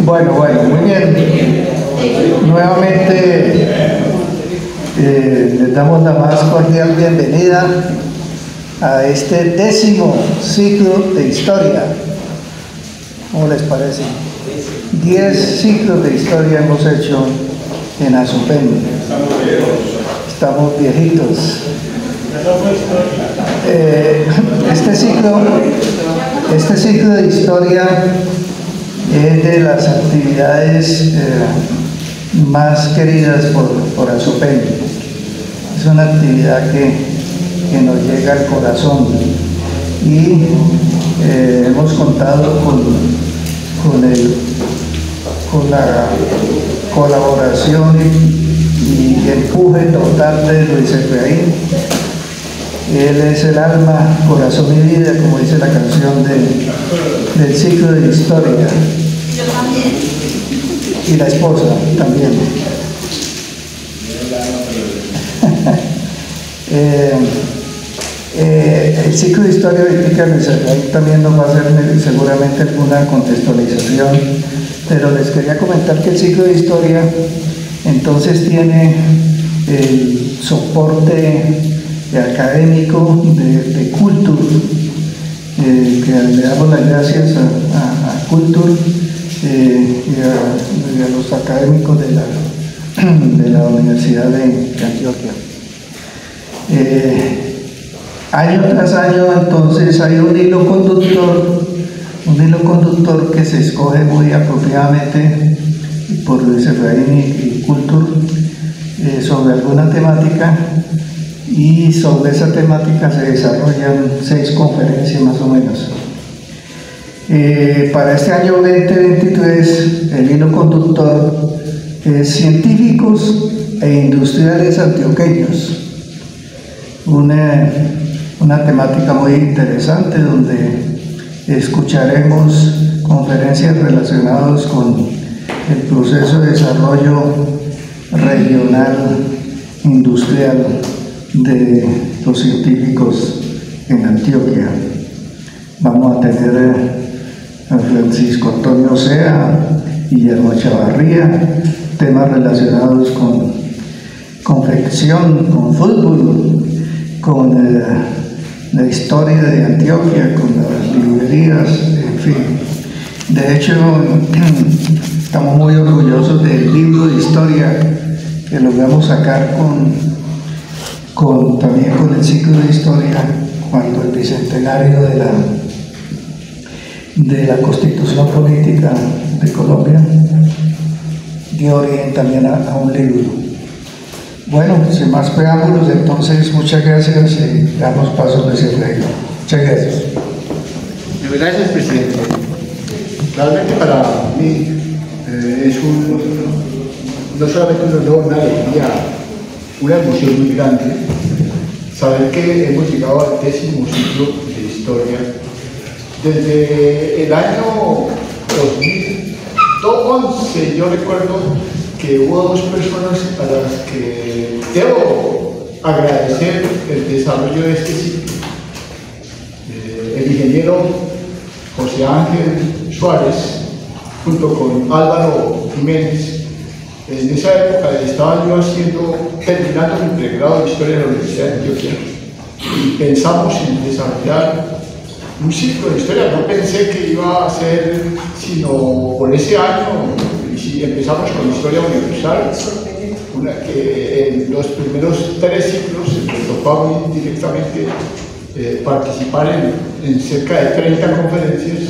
Bueno, muy bien. Nuevamente les damos la más cordial bienvenida a este 10º ciclo de historia. ¿Cómo les parece? 10 ciclos de historia hemos hecho en Azupen. Estamos viejitos. Este ciclo de historia es de las actividades más queridas por Azupen. Es una actividad que nos llega al corazón y hemos contado con la colaboración y empuje total de Luis Efraín. Él es el alma, corazón y vida, como dice la canción del ciclo de historia. Yo también. Y la esposa también. El ciclo de historia ahí también nos va a hacer seguramente alguna contextualización, pero les quería comentar que el ciclo de historia entonces tiene el soporte académico de Cultur, que le damos las gracias a Cultur y a los académicos de la Universidad de Antioquia. Año tras año entonces hay un hilo conductor que se escoge muy apropiadamente por Luis Efraín y Cultur sobre alguna temática, y sobre esa temática se desarrollan 6 conferencias más o menos. Para este año 2023 el hilo conductor es científicos e industriales antioqueños, una temática muy interesante donde escucharemos conferencias relacionadas con el proceso de desarrollo regional industrial de los científicos en Antioquia. Vamos a tener a Francisco Antonio Sea, Guillermo Chavarría, temas relacionados con confección, con fútbol, con la historia de Antioquia, con las librerías, en fin. De hecho, estamos muy orgullosos del libro de historia que logramos sacar también con el ciclo de historia, cuando el bicentenario de la Constitución Política de Colombia dio origen también a un libro. Bueno, sin más preámbulos, entonces muchas gracias y damos paso a Luis Efraín. Muchas gracias. Gracias, presidente. Realmente para mí es no solamente un honor, una alegría, una emoción muy grande saber que hemos llegado al 10º ciclo de historia. Desde el año 2011 yo recuerdo que hubo 2 personas a las que debo agradecer el desarrollo de este ciclo. El ingeniero José Ángel Suárez junto con Álvaro Jiménez. En esa época estaba yo terminando mi pregrado de Historia de la Universidad de Antioquia y pensamos en desarrollar un ciclo de historia. No pensé que iba a ser sino por ese año, y si empezamos con Historia Universal, que en los primeros 3 ciclos me tocó a mí directamente participar en cerca de 30 conferencias,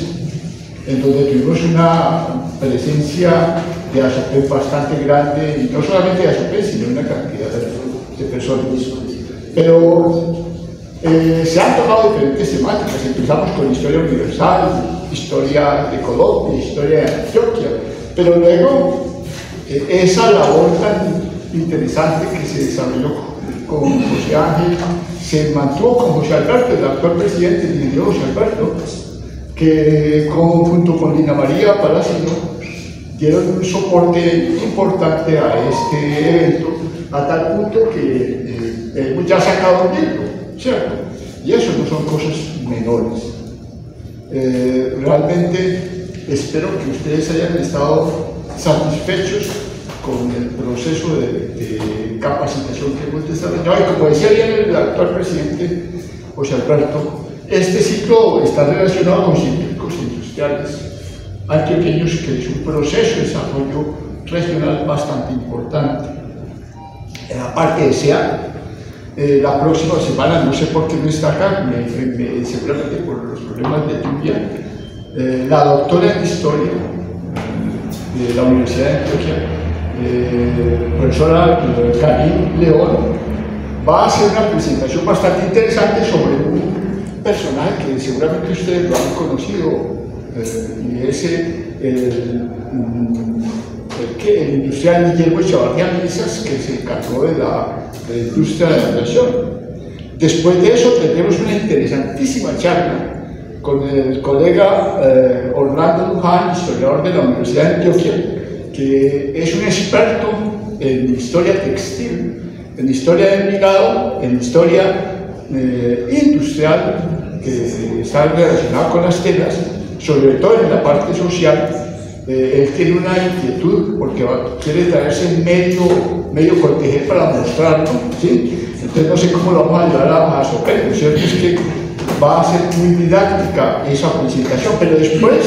en donde tuvimos una presencia de Azupen bastante grande, y no solamente de Azupen, sino una cantidad de personas. Pero se han tocado diferentes temáticas. Empezamos con Historia Universal, Historia de Colombia, Historia de Antioquia, pero luego esa labor tan interesante que se desarrolló con José Ángel se mantuvo con José Alberto, el actual presidente, el ingeniero José Alberto, que junto con Lina María Palacino dieron un soporte importante a este evento, a tal punto que hemos ya sacado un libro, ¿cierto? Y eso no son cosas menores. Realmente Espero que ustedes hayan estado satisfechos con el proceso de capacitación que hemos desarrollado. Y como decía bien el actual presidente José Alberto, este ciclo está relacionado con científicos industriales antioqueños, que es un proceso de desarrollo regional bastante importante. Aparte de SEA, la próxima semana, no sé por qué no está acá, seguramente por los problemas de lluvia, la doctora en Historia de la Universidad de Antioquia, profesora Karim León, va a hacer una presentación bastante interesante sobre un personaje que seguramente ustedes lo han conocido, y es el industrial Guillermo Echavarría Misas, que se encargó de la industria de la aviación. Después de eso tendremos una interesantísima charla con el colega Orlando Luján, historiador de la Universidad de Antioquia, que es un experto en historia textil, en historia del Envigado, en historia industrial, que está relacionada con las telas, sobre todo en la parte social. Él tiene una inquietud porque quiere traerse medio cortejel para mostrarlo, ¿sí? Entonces no sé cómo lo vamos a ayudar a sorprender. Lo cierto es que va a ser muy didáctica esa presentación, pero después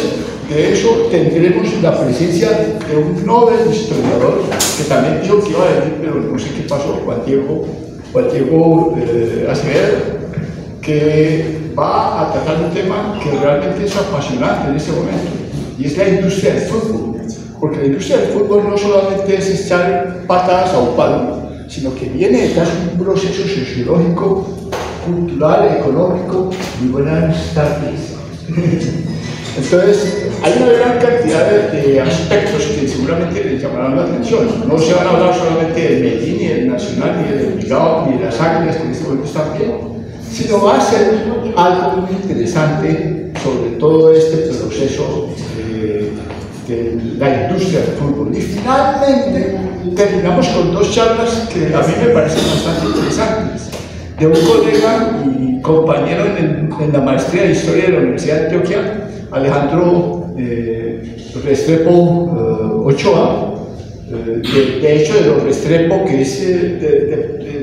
de eso tendremos la presencia de un Nobel historiador que también dijo que iba a venir, pero no sé qué pasó, Juan Diego Acevedo, que va a tratar un tema que realmente es apasionante en este momento, y es la industria del fútbol. Porque la industria del fútbol no solamente es echar patadas a un palo, sino que viene detrás un proceso sociológico, cultural, económico. Muy buenas tardes. Entonces, hay una gran cantidad de aspectos que seguramente les llamarán la atención. No se van a hablar solamente del Medellín, ni del Nacional, ni del Envigado, ni de las Águilas, que en este momento están bien, sino va a ser algo muy interesante sobre todo este proceso de la industria del fútbol. Y finalmente terminamos con dos charlas que a mí me parecen bastante interesantes, de un colega y compañero en la maestría de Historia de la Universidad de Antioquia, Alejandro Restrepo Ochoa, de hecho de los Restrepo, que es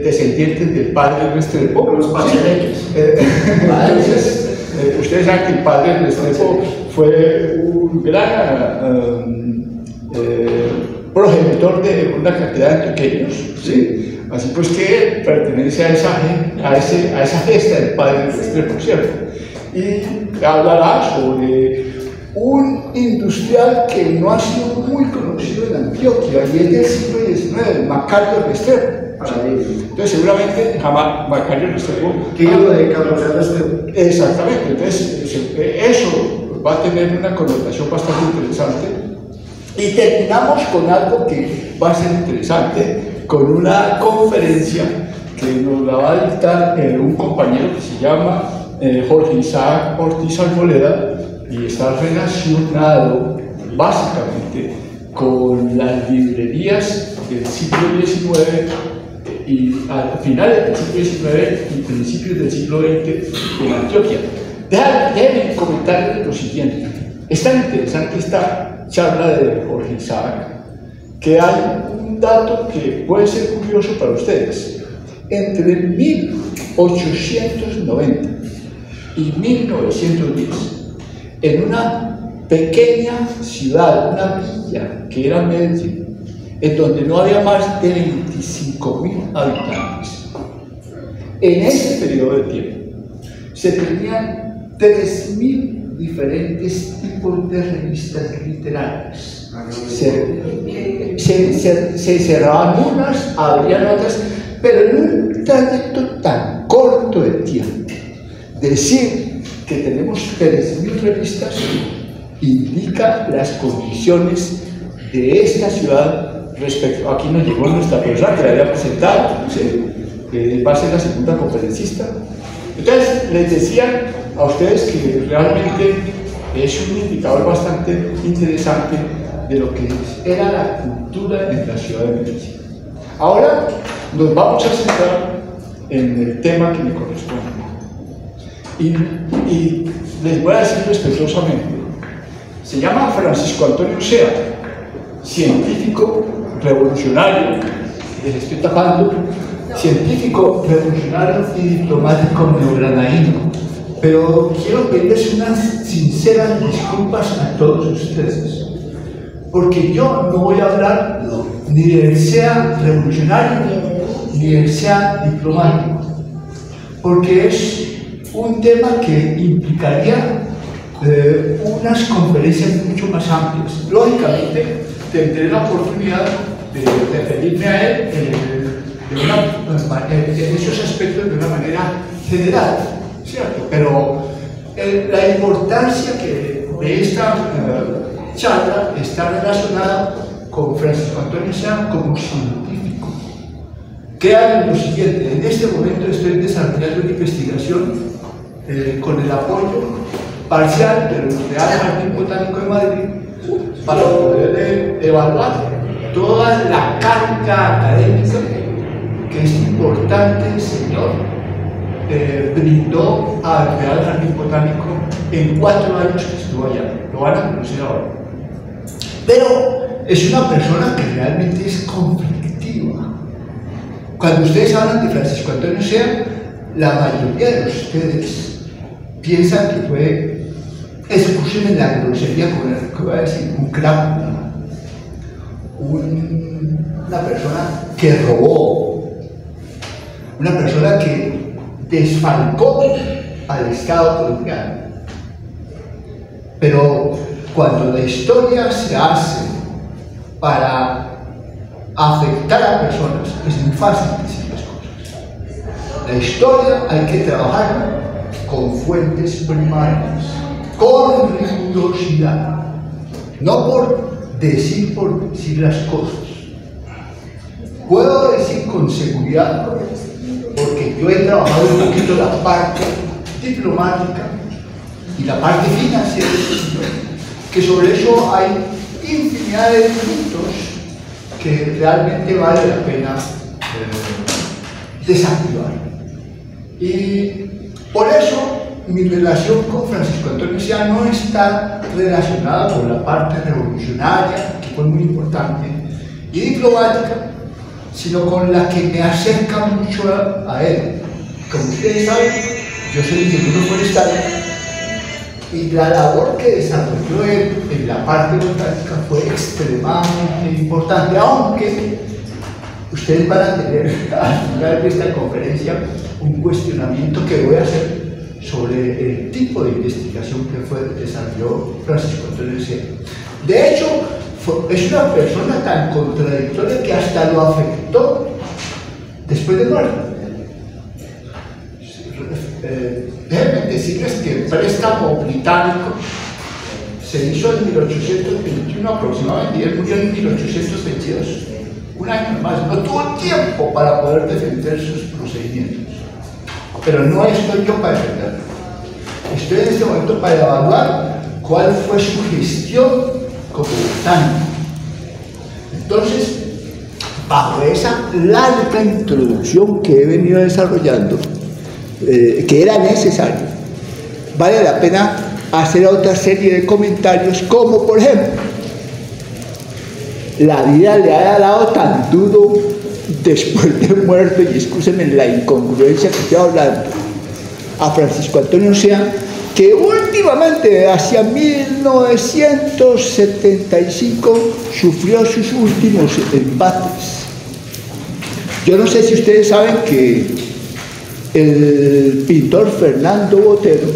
descendiente del padre Restrepo. Los pachereques. Entonces, ustedes saben que el padre Restrepo fue un gran progenitor de una cantidad de antioqueños, ¿sí? Así pues que pertenece a esa gesta del padre Restrepo, ¿cierto? Y hablará sobre un industrial que no ha sido muy conocido en Antioquia, y es del siglo XIX, Macario Restrepo. Entonces seguramente jamás Macario Restrepo. Tío de Carlos Restrepo. Exactamente, entonces eso va a tener una connotación bastante interesante. Y terminamos con algo que va a ser interesante, con una conferencia que nos la va a dictar un compañero que se llama Jorge Isaac Ortiz Arboleda, y está relacionado básicamente con las librerías del siglo XIX y a finales del siglo XIX y principios del siglo XX en Antioquia. Déjenme comentarles lo siguiente. Es tan interesante esta charla de Jorge Isaac que hay un dato que puede ser curioso para ustedes. Entre 1890 y 1910, en una pequeña ciudad, una villa que era Medellín, en donde no había más de 25.000 habitantes, en ese periodo de tiempo se tenían 3.000 diferentes tipos de revistas literarias. Se cerraban unas, abrían otras, pero en un trayecto tan corto de tiempo. Decir que tenemos 3.000 revistas indica las condiciones de esta ciudad respecto. Aquí nos llegó nuestra profesora que la había presentado, ¿sí? Va a ser la segunda conferencista. Entonces, les decía a ustedes que realmente es un indicador bastante interesante de lo que era la cultura en la ciudad de Medellín. Ahora nos vamos a centrar en el tema que me corresponde. Y les voy a decir respetuosamente, Se llama Francisco Antonio Sea, científico revolucionario, les estoy tapando, científico revolucionario y diplomático neogranadino. Pero quiero pedirles unas sinceras disculpas a todos ustedes, porque yo no voy a hablar ni del Sea revolucionario ni del Sea diplomático, porque es un tema que implicaría unas conferencias mucho más amplias. Lógicamente, tendré la oportunidad de referirme a él en esos aspectos de una manera general, ¿cierto? Pero la importancia de esta charla está relacionada con Francisco Antonio Sea como científico. Crean lo siguiente: en este momento estoy desarrollando una investigación con el apoyo parcial del Real Jardín Botánico de Madrid para poder evaluar toda la carga académica que este importante señor brindó al Real Jardín Botánico en 4 años que estuvo allá. Lo van a conocer ahora. Pero es una persona que realmente es conflictiva. Cuando ustedes hablan de Francisco Antonio Sea, la mayoría de ustedes piensan que fue, escúchenme la grosería que voy a decir, un crack, una persona que robó, una persona que desfalcó al Estado colombiano. Pero cuando la historia se hace para afectar a personas, es muy fácil decir las cosas. La historia hay que trabajar con fuentes primarias, con rigurosidad, no por decir las cosas. Puedo decir con seguridad, porque yo he trabajado un poquito la parte diplomática y la parte financiera, que sobre eso hay infinidad de puntos que realmente vale la pena desactivar. Y por eso mi relación con Francisco Antonio Sea no está relacionada con la parte revolucionaria, que fue muy importante, y diplomática, sino con la que me acerca mucho a él. Como ustedes saben, yo soy ingeniero forestal y la labor que desarrolló él en la parte botánica fue extremadamente importante, aunque ustedes van a tener al final de esta conferencia un cuestionamiento que voy a hacer sobre el tipo de investigación que desarrolló Francisco Antonio Sea. De hecho, es una persona tan contradictoria que hasta lo afectó después de muerto. Déjenme decirles que el préstamo británico se hizo en 1821 aproximadamente, y él murió en 1822, un año más. No tuvo tiempo para poder defender sus procedimientos. Pero no estoy yo para defenderlo. Estoy en este momento para evaluar cuál fue su gestión como botánico. Entonces, bajo esa larga introducción que he venido desarrollando, que era necesario, vale la pena hacer otra serie de comentarios, como por ejemplo, la vida le ha dado tan duro después de muerto, y escúsenme la incongruencia que estoy hablando, a Francisco Antonio Sea, que últimamente, hacia 1975, sufrió sus últimos embates. Yo no sé si ustedes saben que el pintor Fernando Botero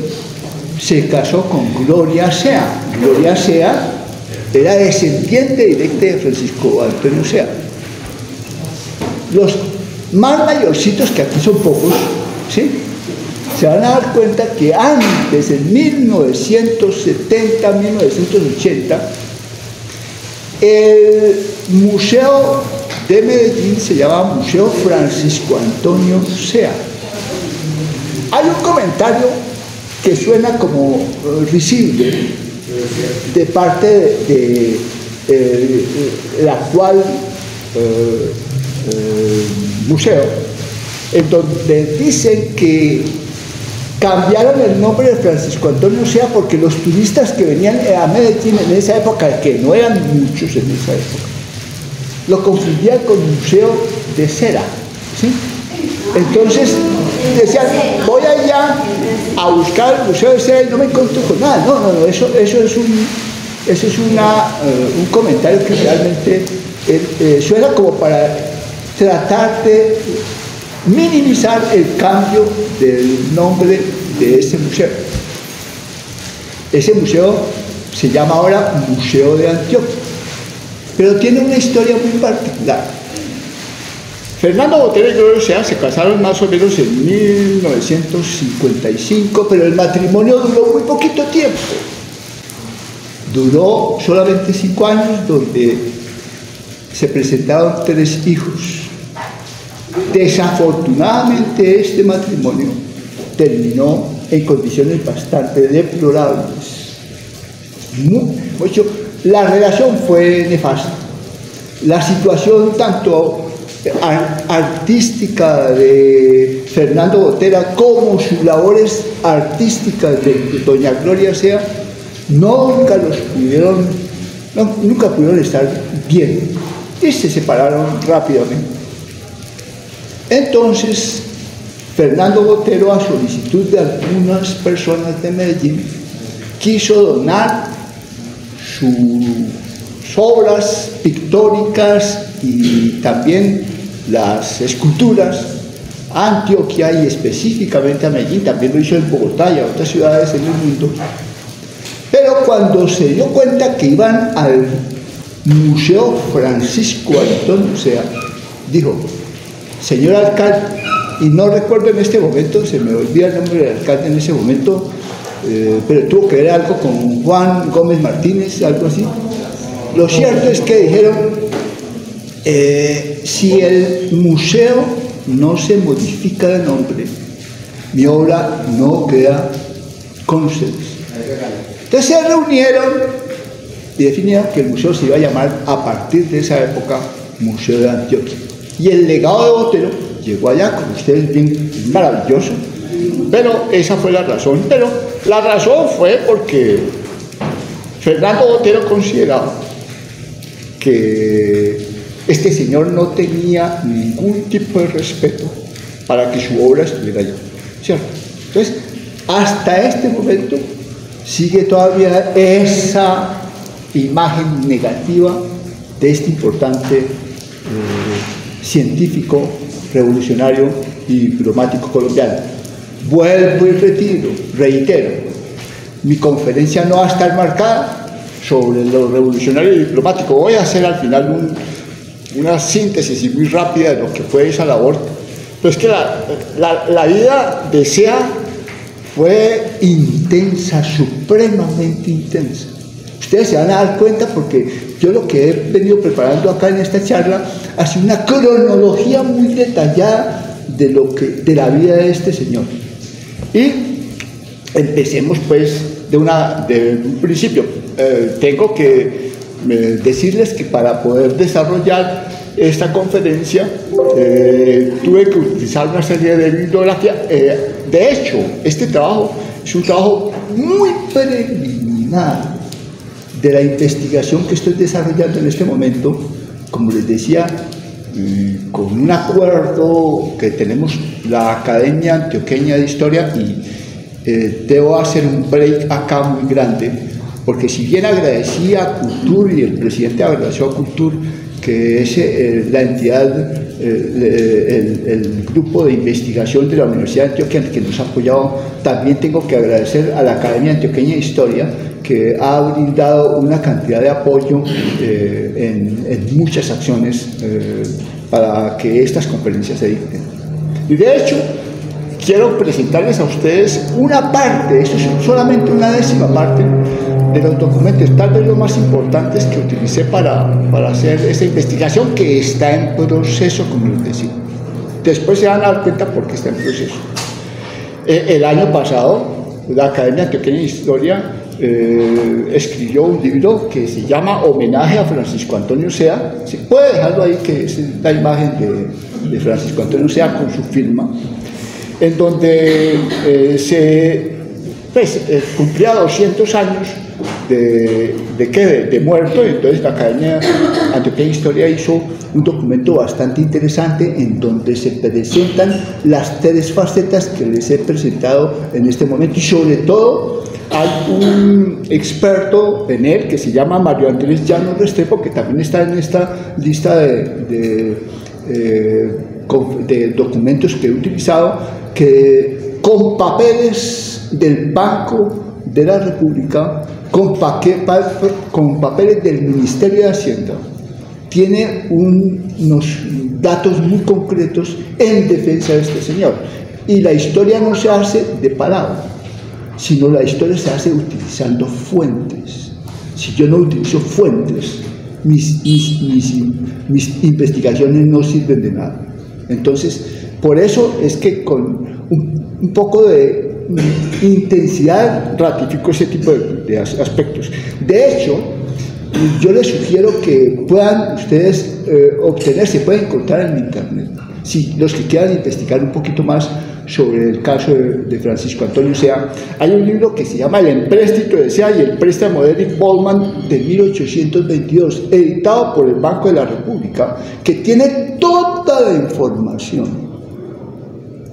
se casó con Gloria Sea. Gloria Sea era descendiente directa de Francisco Antonio Sea. Los más mayorcitos, que aquí son pocos, ¿sí?, se van a dar cuenta que antes, en 1970, 1980, el museo de Medellín se llama Museo Francisco Antonio Sea. Hay un comentario que suena como risible de parte de el actual museo, en donde dicen que cambiaron el nombre de Francisco Antonio Sea porque los turistas que venían a Medellín en esa época, que no eran muchos en esa época, lo confundían con Museo de Cera, ¿sí? Entonces decían, voy allá a buscar el Museo de Cera y no me encuentro con nada. No, eso es un comentario que realmente suena como para tratar de minimizar el cambio del nombre de ese museo. Ese museo se llama ahora Museo de Antioquia, pero tiene una historia muy particular. Fernando Botero y Gloria Sea se casaron más o menos en 1955, pero el matrimonio duró muy poquito tiempo. Duró solamente 5 años, donde se presentaron 3 hijos. Desafortunadamente este matrimonio terminó en condiciones bastante deplorables. Mucho. La relación fue nefasta. La situación tanto artística de Fernando Botero como sus labores artísticas de doña Gloria Sea nunca pudieron estar bien y se separaron rápidamente. Entonces Fernando Botero, a solicitud de algunas personas de Medellín, quiso donar sus obras pictóricas y también las esculturas a Antioquia y específicamente a Medellín. También lo hizo en Bogotá y a otras ciudades en el mundo. Pero cuando se dio cuenta que iban al Museo Francisco Antonio Sea, dijo, señor alcalde, y no recuerdo en este momento, se me olvida el nombre del alcalde en ese momento, pero tuvo que ver algo con Juan Gómez Martínez, algo así. Lo cierto es que dijeron, si el museo no se modifica de nombre, mi obra no queda con ustedes. Entonces se reunieron y definieron que el museo se iba a llamar a partir de esa época Museo de Antioquia. Y el legado de Botero llegó allá, como ustedes ven, maravilloso. Pero esa fue la razón. Pero la razón fue porque Fernando Botero consideraba que este señor no tenía ningún tipo de respeto para que su obra estuviera allá, ¿cierto? Entonces, hasta este momento sigue todavía esa imagen negativa de este importante científico, revolucionario y diplomático colombiano. Vuelvo y reitero, mi conferencia no va a estar marcada sobre lo revolucionario y diplomático. Voy a hacer al final una síntesis muy rápida de lo que fue esa labor. Pero es que la vida de Sea fue intensa, supremamente intensa. Ustedes se van a dar cuenta porque yo lo que he venido preparando acá en esta charla ha sido una cronología muy detallada de la vida de este señor. Y empecemos pues de un principio. Tengo que decirles que para poder desarrollar esta conferencia tuve que utilizar una serie de bibliografía. De hecho, este trabajo es un trabajo muy preliminar de la investigación que estoy desarrollando en este momento, como les decía, con un acuerdo que tenemos la Academia Antioqueña de Historia, y debo hacer un break acá muy grande, porque si bien agradecí a Cultur y el presidente agradeció a Cultur, que es la entidad, el grupo de investigación de la Universidad de Antioquia que nos ha apoyado, también tengo que agradecer a la Academia Antioqueña de Historia, que ha brindado una cantidad de apoyo en muchas acciones para que estas conferencias se dicten. Y de hecho, quiero presentarles a ustedes una parte, esto es solamente una décima parte de los documentos, tal vez los más importantes que utilicé para hacer esta investigación, que está en proceso, como les decía. Después se van a dar cuenta por qué está en proceso. El año pasado, la Academia Antioqueña de Historia escribió un libro que se llama Homenaje a Francisco Antonio Sea. Se puede dejarlo ahí, que es la imagen de Francisco Antonio Sea con su firma. en donde se cumplía 200 años de muerto. Entonces la Academia Antioqueña de Historia hizo un documento bastante interesante en donde se presentan las 3 facetas que les he presentado en este momento, y sobre todo hay un experto en él que se llama Mario Andrés Llanos Restrepo, que también está en esta lista de documentos que he utilizado, que con papeles del Banco de la República, con papeles del Ministerio de Hacienda, tiene unos datos muy concretos en defensa de este señor. Y la historia no se hace de palabra, sino la historia se hace utilizando fuentes. Si yo no utilizo fuentes, mis investigaciones no sirven de nada. Entonces, por eso es que con un poco de intensidad ratifico ese tipo de aspectos. De hecho, yo les sugiero que puedan ustedes obtener, se pueden encontrar en internet, si los que quieran investigar un poquito más sobre el caso de Francisco Antonio Sea. Hay un libro que se llama El empréstito de Sea y el préstamo de Eric Bollman, de 1822, editado por el Banco de la República, que tiene toda la información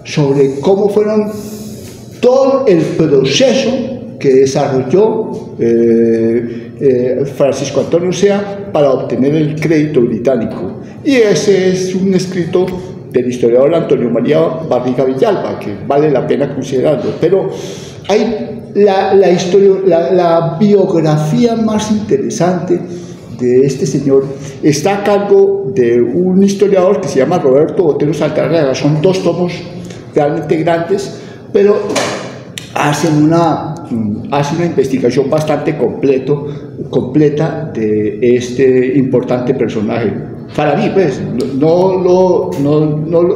sobre cómo fueron todo el proceso que desarrolló Francisco Antonio Sea para obtener el crédito británico. Y ese es un escrito del historiador Antonio María Barriga Villalba, que vale la pena considerarlo. Pero hay la biografía más interesante de este señor está a cargo de un historiador que se llama Roberto Botero Saldarriaga. Son 2 tomos realmente grandes, pero hace una investigación bastante completa de este importante personaje. Para mí, pues, lo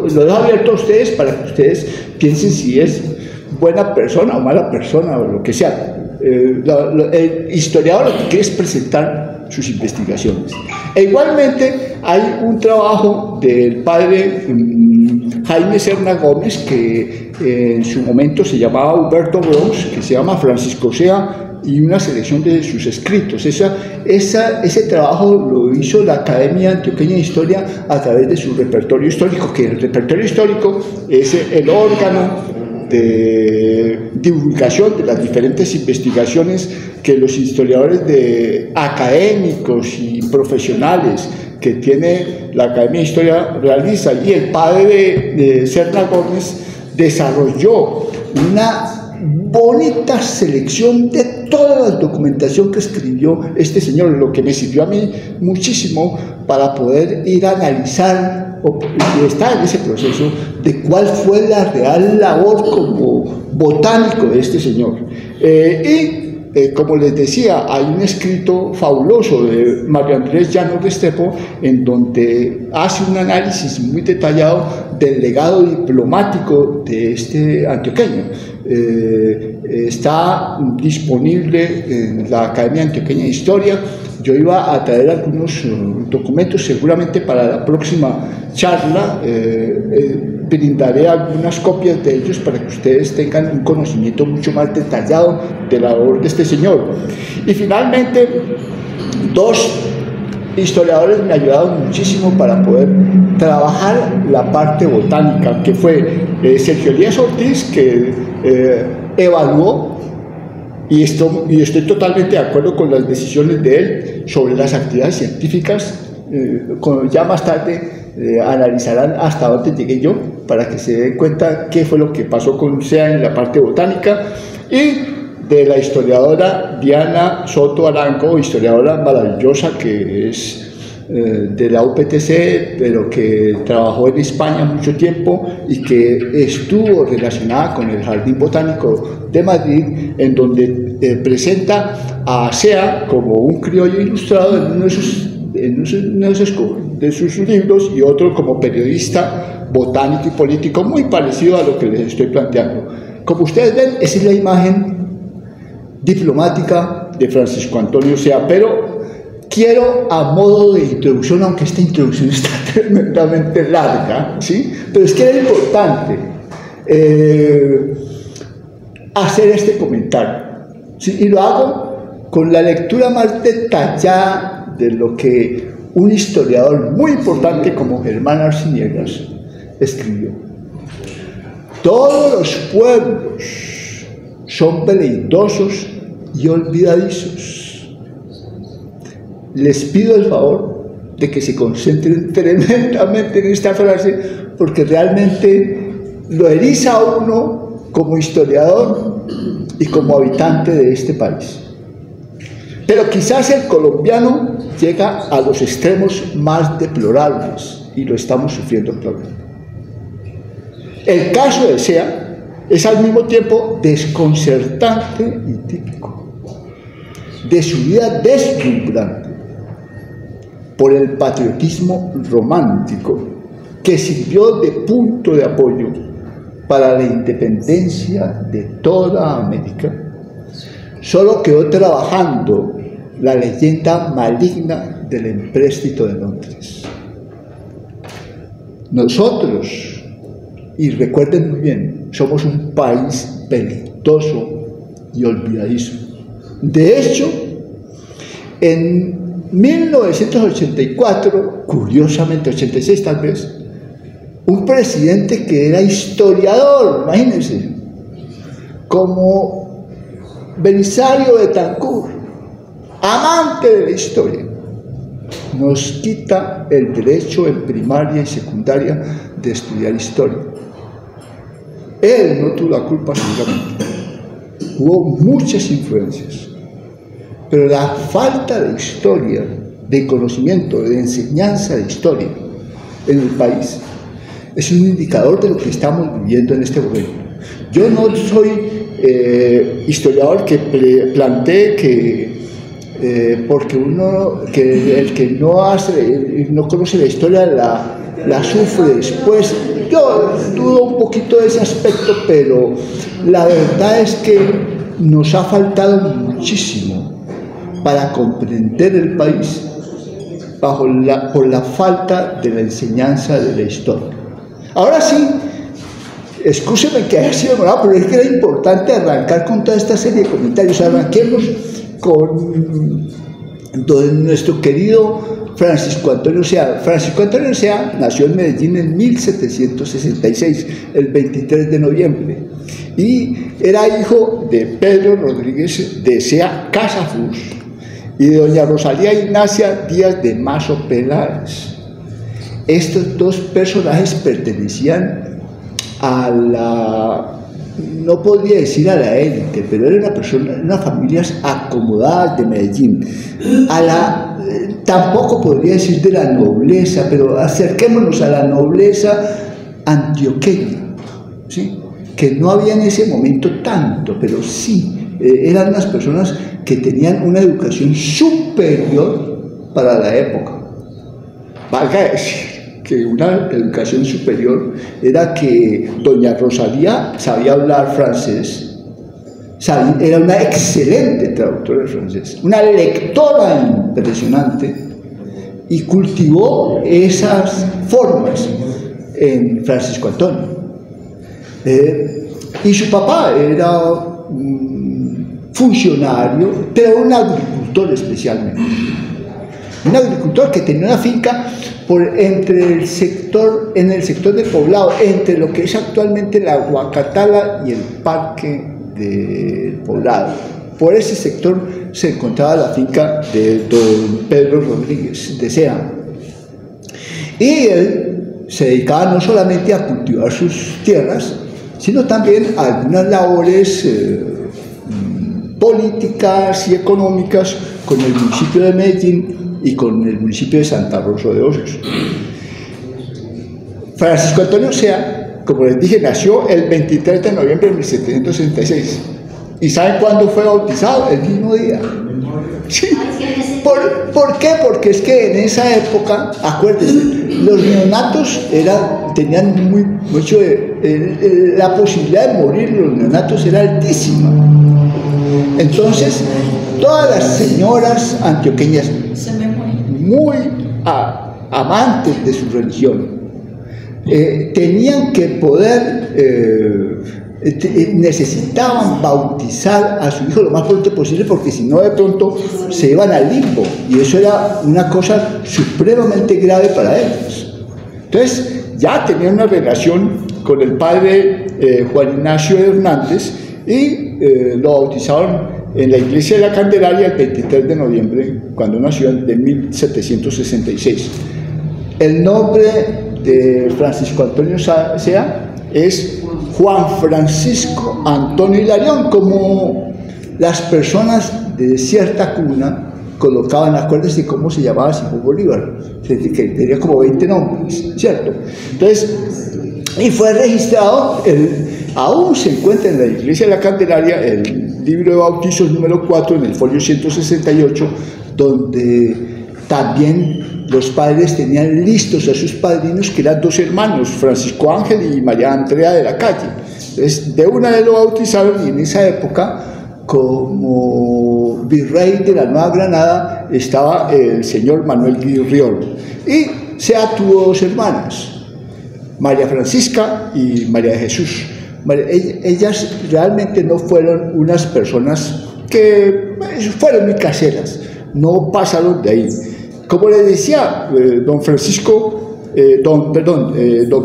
dejo abierto a ustedes para que ustedes piensen si es buena persona o mala persona o lo que sea. El historiador lo que quiere es presentar sus investigaciones. E igualmente hay un trabajo del padre Jaime Serna Gómez, que en su momento se llamaba Humberto Bronx, que se llama Francisco Sea y una selección de sus escritos. Ese trabajo lo hizo la Academia Antioqueña de Historia a través de su repertorio histórico, que el repertorio histórico es el órgano de divulgación de las diferentes investigaciones que los historiadores académicos y profesionales que tiene la Academia de Historia realiza. Y el padre de Serna Gómez desarrolló una bonita selección de toda la documentación que escribió este señor, lo que me sirvió a mí muchísimo para poder ir a analizar y estar en ese proceso de cuál fue la real labor como botánico de este señor. Como les decía, hay un escrito fabuloso de Mario Andrés Llanos Restrepo en donde hace un análisis muy detallado del legado diplomático de este antioqueño. Está disponible en la Academia Antioqueña de Historia. Yo iba a traer algunos documentos, seguramente para la próxima charla brindaré algunas copias de ellos para que ustedes tengan un conocimiento mucho más detallado de la labor de este señor. Y finalmente, 2 historiadores me ayudaron muchísimo para poder trabajar la parte botánica, que fue Sergio Elías Ortiz, que evaluó, y estoy totalmente de acuerdo con las decisiones de él sobre las actividades científicas. Ya más tarde analizarán hasta dónde llegué yo, para que se den cuenta qué fue lo que pasó con SEA en la parte botánica. Y de la historiadora Diana Soto Arango, historiadora maravillosa, que es de la UPTC, pero que trabajó en España mucho tiempo y que estuvo relacionada con el Jardín Botánico de Madrid, en donde presenta a SEA como un criollo ilustrado en uno de sus libros, y otro como periodista botánico y político, muy parecido a lo que les estoy planteando. Como ustedes ven, esa es la imagen diplomática de Francisco Antonio Sea, pero quiero, a modo de introducción, aunque esta introducción está tremendamente larga, ¿sí?, pero es que era importante hacer este comentario. ¿Sí? Y lo hago con la lectura más detallada de lo que un historiador muy importante como Germán Arciniegas escribió. Todos los pueblos son veleidosos y olvidadizos. Les pido el favor de que se concentren tremendamente en esta frase, porque realmente lo eriza a uno como historiador y como habitante de este país. Pero quizás el colombiano llega a los extremos más deplorables y lo estamos sufriendo actualmente. El caso de SEA es al mismo tiempo desconcertante y típico de su vida deslumbrante por el patriotismo romántico que sirvió de punto de apoyo para la independencia de toda América. Solo quedó trabajando la leyenda maligna del empréstito de Londres. Nosotros, y recuerden muy bien, somos un país peligroso y olvidadizo. De hecho, en 1984, curiosamente 86 tal vez, un presidente que era historiador, imagínense, como Belisario Betancur, amante de la historia, nos quita el derecho en primaria y secundaria de estudiar historia. Él no tuvo la culpa seguramente. Hubo muchas influencias, pero la falta de historia, de conocimiento, de enseñanza de historia en el país es un indicador de lo que estamos viviendo en este momento. Yo no soy historiador que plantee que porque el que no conoce la historia la sufre después. Yo dudo un poquito de ese aspecto, pero la verdad es que nos ha faltado muchísimo para comprender el país por la falta de la enseñanza de la historia. Ahora sí, excúsenme que haya sido demorado, pero es que era importante arrancar con toda esta serie de comentarios. Arranquemos con nuestro querido Francisco Antonio Sea. Francisco Antonio Sea nació en Medellín en 1766, el 23 de noviembre, y era hijo de Pedro Rodríguez de Sea Casafus y de doña Rosalía Ignacia Díaz de Mazo Peláez. Estos dos personajes pertenecían a la, no podría decir a la élite, pero eran unas familias acomodadas de Medellín. Tampoco podría decir de la nobleza, pero acerquémonos a la nobleza antioqueña, ¿sí? Que no había en ese momento tanto, pero sí, eran unas personas que tenían una educación superior para la época. Valga decir que una educación superior era que doña Rosalía sabía hablar francés, era una excelente traductora de francés, una lectora impresionante, y cultivó esas formas en Francisco Antonio. Y su papá era funcionario, pero un agricultor especialmente. Un agricultor que tenía una finca en el sector de Poblado, entre lo que es actualmente la Huacatala y el Parque del Poblado. Por ese sector se encontraba la finca de don Pedro Rodríguez de Sea. Y él se dedicaba no solamente a cultivar sus tierras, sino también a algunas labores políticas y económicas con el municipio de Medellín y con el municipio de Santa Rosa de Osos. Francisco Antonio Sea, como les dije, nació el 23 de noviembre de 1766. ¿Y saben cuándo fue bautizado? El mismo día. Sí. ¿Por qué? Porque es que en esa época, acuérdense, los neonatos tenían mucho la posibilidad de morir, los neonatos era altísima. Entonces, todas las señoras antioqueñas, muy amantes de su religión, tenían que poder, necesitaban bautizar a su hijo lo más pronto posible, porque si no, de pronto se iban al limbo, y eso era una cosa supremamente grave para ellos. Entonces ya tenían una relación con el padre Juan Ignacio Hernández, y lo bautizaron en la iglesia de la Candelaria el 23 de noviembre, cuando nació, en 1766. El nombre de Francisco Antonio Sea es Juan Francisco Antonio Hilarión, como las personas de cierta cuna colocaban. Acuérdense cómo se llamaba Simón Bolívar, que tenía como 20 nombres, ¿cierto? Entonces, y fue registrado, aún se encuentra en la iglesia de la Candelaria el libro de bautizos número 4 en el folio 168, donde también los padres tenían listos a sus padrinos, que eran 2 hermanos, Francisco Ángel y María Andrea de la Calle. Entonces, de una vez lo bautizaron, y en esa época, como virrey de la Nueva Granada, estaba el señor Manuel Guirriol. Y Sea tuvo 2 hermanas, María Francisca y María de Jesús. Ellas realmente no fueron unas personas que fueron muy caseras, no pasaron de ahí. Como le decía, don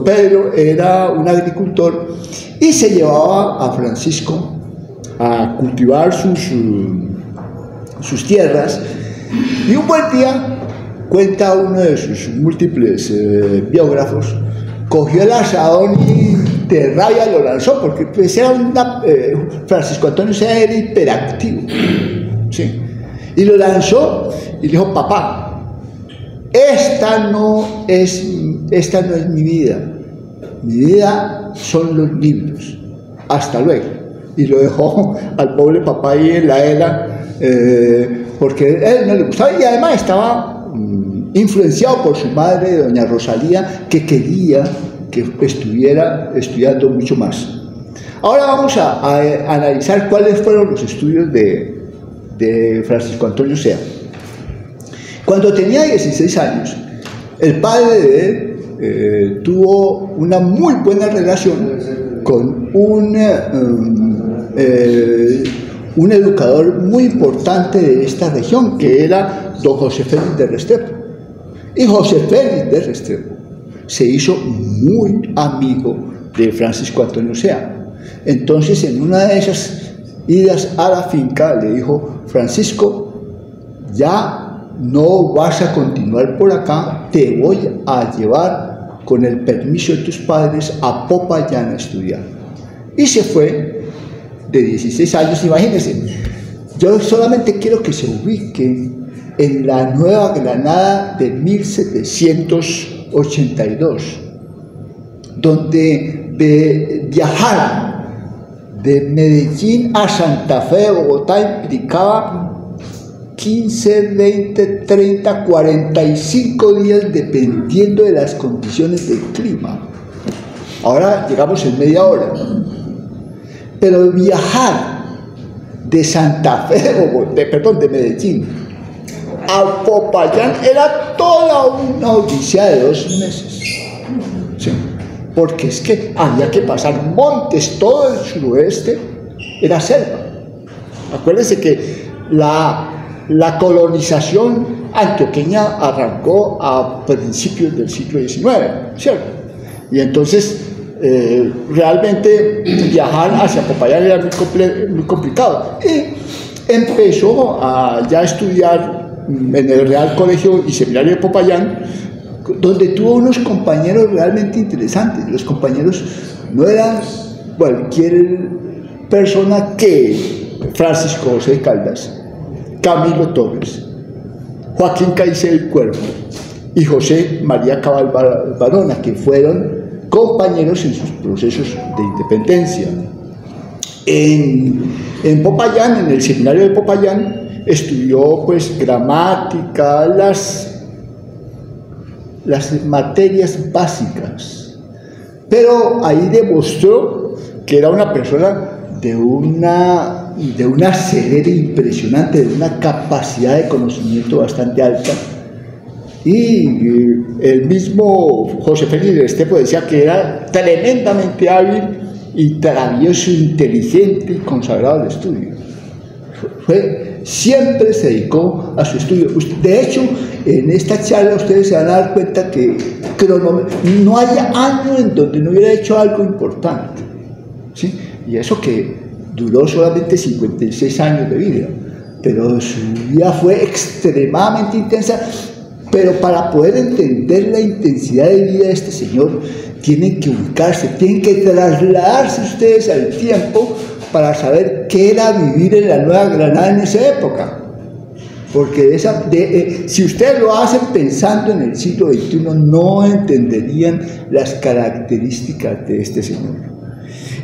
Pedro era un agricultor, y se llevaba a Francisco a cultivar sus tierras, y un buen día, cuenta uno de sus múltiples biógrafos, cogió el asadón y de rabia lo lanzó, porque pues era Francisco Antonio Sea era hiperactivo, ¿sí? Y lo lanzó y dijo: papá, esta no es mi vida son los libros, hasta luego. Y lo dejó al pobre papá ahí en la era, porque él no le gustaba, y además estaba influenciado por su madre, doña Rosalía, que quería que estuviera estudiando mucho más. Ahora vamos a analizar cuáles fueron los estudios de Francisco Antonio Sea. Cuando tenía 16 años, el padre de él tuvo una muy buena relación con un educador muy importante de esta región, que era don José Félix de Restrepo. Y José Félix de Restrepo se hizo muy amigo de Francisco Antonio Sea. Entonces, en una de esas idas a la finca, le dijo: Francisco, ya no vas a continuar por acá, te voy a llevar, con el permiso de tus padres, a Popayán a estudiar. Y se fue de 16 años, imagínense. Yo solamente quiero que se ubique en la Nueva Granada de 1782, donde viajar de Medellín a Santa Fe, Bogotá, implicaba 15, 20, 30, 45 días, dependiendo de las condiciones del clima. Ahora llegamos en media hora. Pero viajar de Santa Fe, de Medellín a Popayán era toda una odisea de 2 meses. Sí, porque es que había que pasar montes, todo el suroeste era selva. Acuérdense que la colonización antioqueña arrancó a principios del siglo XIX, ¿cierto? Y entonces realmente viajar hacia Popayán era muy complicado. Y empezó a ya estudiar en el Real Colegio y Seminario de Popayán, donde tuvo unos compañeros realmente interesantes. Los compañeros no eran cualquier persona que Francisco José Caldas, Camilo Torres, Joaquín Caicedo Cuervo y José María Cabal Barona, que fueron compañeros en sus procesos de independencia. En Popayán, en el seminario de Popayán, estudió pues gramática, las materias básicas, pero ahí demostró que era una persona de una ceguera impresionante, de una capacidad de conocimiento bastante alta, Y el mismo José Félix Restrepo decía que era tremendamente hábil y travieso, inteligente y consagrado al estudio. Siempre se dedicó a su estudio. De hecho, en esta charla ustedes se van a dar cuenta que no hay año en donde no hubiera hecho algo importante, ¿sí? Y eso que duró solamente 56 años de vida, pero su vida fue extremadamente intensa. Pero para poder entender la intensidad de vida de este señor, tienen que ubicarse, tienen que trasladarse ustedes al tiempo para saber qué era vivir en la Nueva Granada en esa época. Porque si ustedes lo hacen pensando en el siglo XXI, no entenderían las características de este señor.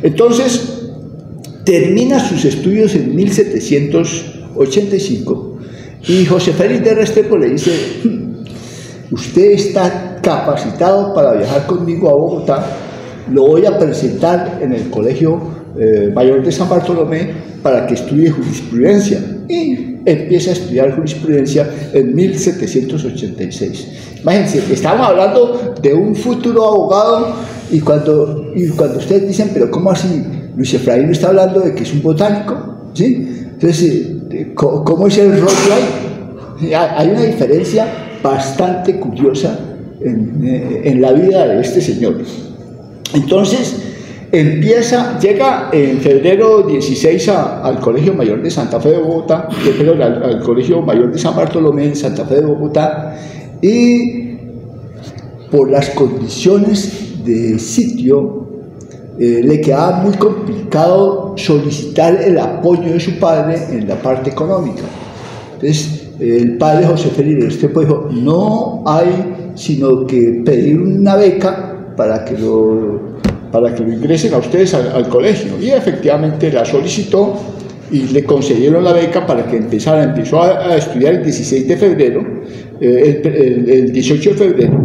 Entonces, termina sus estudios en 1785 y José Félix de Restrepo le dice: usted está capacitado para viajar conmigo a Bogotá, lo voy a presentar en el Colegio Mayor de San Bartolomé para que estudie jurisprudencia. Y empieza a estudiar jurisprudencia en 1786. Imagínense, estamos hablando de un futuro abogado y cuando ustedes dicen, pero ¿cómo así? Luis Efraín está hablando de que es un botánico, ¿sí? Entonces, ¿cómo es el rollo ahí? Hay una diferencia bastante curiosa en la vida de este señor. Entonces, llega en febrero 16 al Colegio Mayor de Santa Fe de Bogotá, al Colegio Mayor de San Bartolomé en Santa Fe de Bogotá, y por las condiciones de sitio le quedaba muy complicado solicitar el apoyo de su padre en la parte económica. Entonces, el padre José Félix Restrepo dijo: no hay sino que pedir una beca para que lo ingresen a ustedes al colegio. Y efectivamente la solicitó y le concedieron la beca para que empezó a estudiar el 16 de febrero, el 18 de febrero.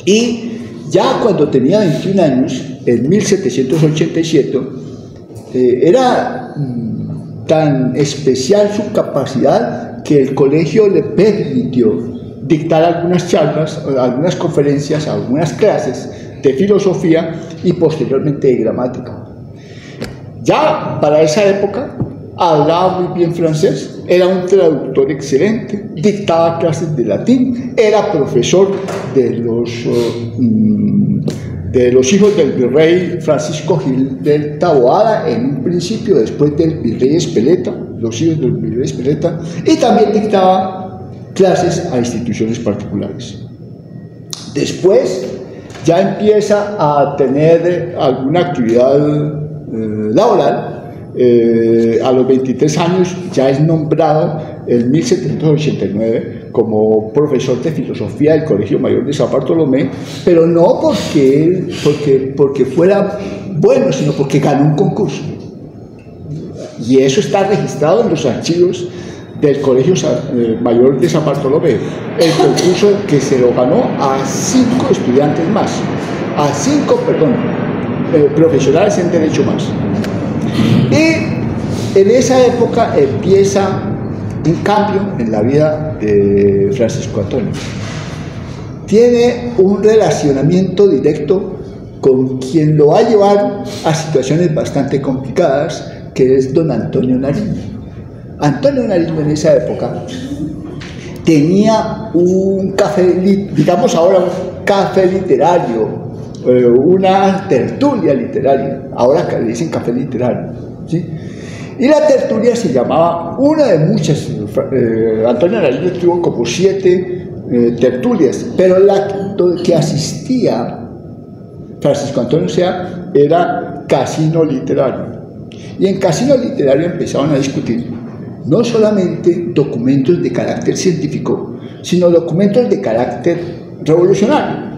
Y ya cuando tenía 21 años, en 1787, era tan especial su capacidad que el colegio le permitió dictar algunas charlas, algunas conferencias, algunas clases de filosofía y posteriormente de gramática. Ya para esa época hablaba muy bien francés, era un traductor excelente, dictaba clases de latín, era profesor de los hijos del virrey Francisco Gil del Taboada en un principio, después del virrey Espeleta, los hijos del virrey Espeleta, y también dictaba clases a instituciones particulares. Después ya empieza a tener alguna actividad laboral. A los 23 años ya es nombrado en 1789 como profesor de filosofía del Colegio Mayor de San Bartolomé, pero no porque fuera bueno, sino porque ganó un concurso. Y eso está registrado en los archivos del Colegio Mayor de San Bartolomé, el concurso que se lo ganó a 5 estudiantes más, a 5 profesionales en Derecho más. Y en esa época empieza un cambio en la vida de Francisco Antonio. Tiene un relacionamiento directo con quien lo va a llevar a situaciones bastante complicadas, que es don Antonio Nariño. Antonio Nariño en esa época tenía un café, digamos ahora un café literario, una tertulia literaria, ahora le dicen café literario, ¿sí? Y la tertulia se llamaba, una de muchas, Antonio Nariño tuvo como 7 tertulias, pero la que asistía Francisco Antonio Sea era Casino Literario. Y en Casino Literario empezaron a discutir no solamente documentos de carácter científico, sino documentos de carácter revolucionario.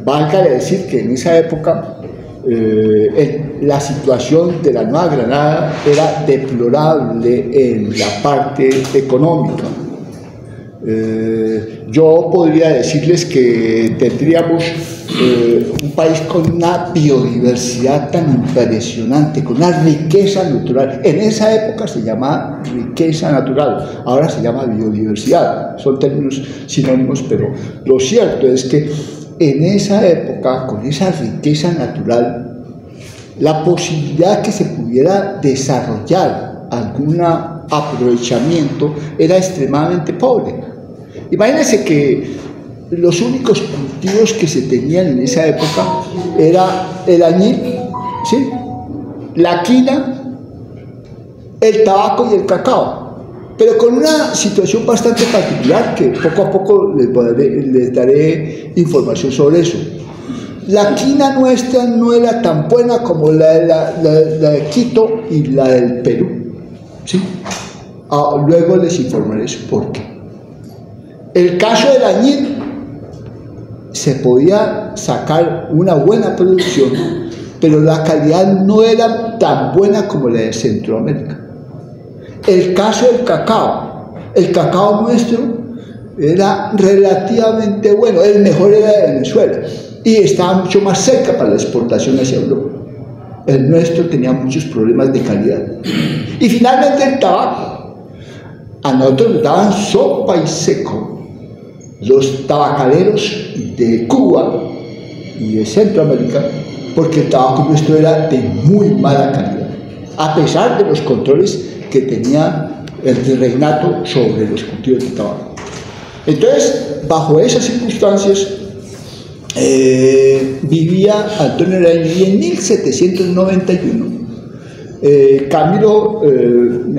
Valga decir que en esa época la situación de la Nueva Granada era deplorable en la parte económica. Yo podría decirles que tendríamos un país con una biodiversidad tan impresionante, con una riqueza natural. En esa época se llamaba riqueza natural, ahora se llama biodiversidad. Son términos sinónimos, pero lo cierto es que en esa época, con esa riqueza natural, la posibilidad que se pudiera desarrollar algún aprovechamiento era extremadamente pobre. Imagínense que los únicos cultivos que se tenían en esa época era el añil, ¿sí?, la quina, el tabaco y el cacao, pero con una situación bastante particular que poco a poco les daré información sobre eso. La quina nuestra no era tan buena como la de Quito y la del Perú, ¿sí? Luego les informaré eso por qué. El caso del añil, se podía sacar una buena producción, pero la calidad no era tan buena como la de Centroamérica. El caso del cacao, el cacao nuestro era relativamente bueno, el mejor era de Venezuela y estaba mucho más cerca para la exportación hacia Europa. El nuestro tenía muchos problemas de calidad. Y finalmente el tabaco. A nosotros nos daban sopa y seco los tabacaleros de Cuba y de Centroamérica, porque el tabaco nuestro era de muy mala calidad, a pesar de los controles que tenía el virreinato sobre los cultivos de tabaco. Entonces, bajo esas circunstancias, vivía Antonio Nariño, y en 1791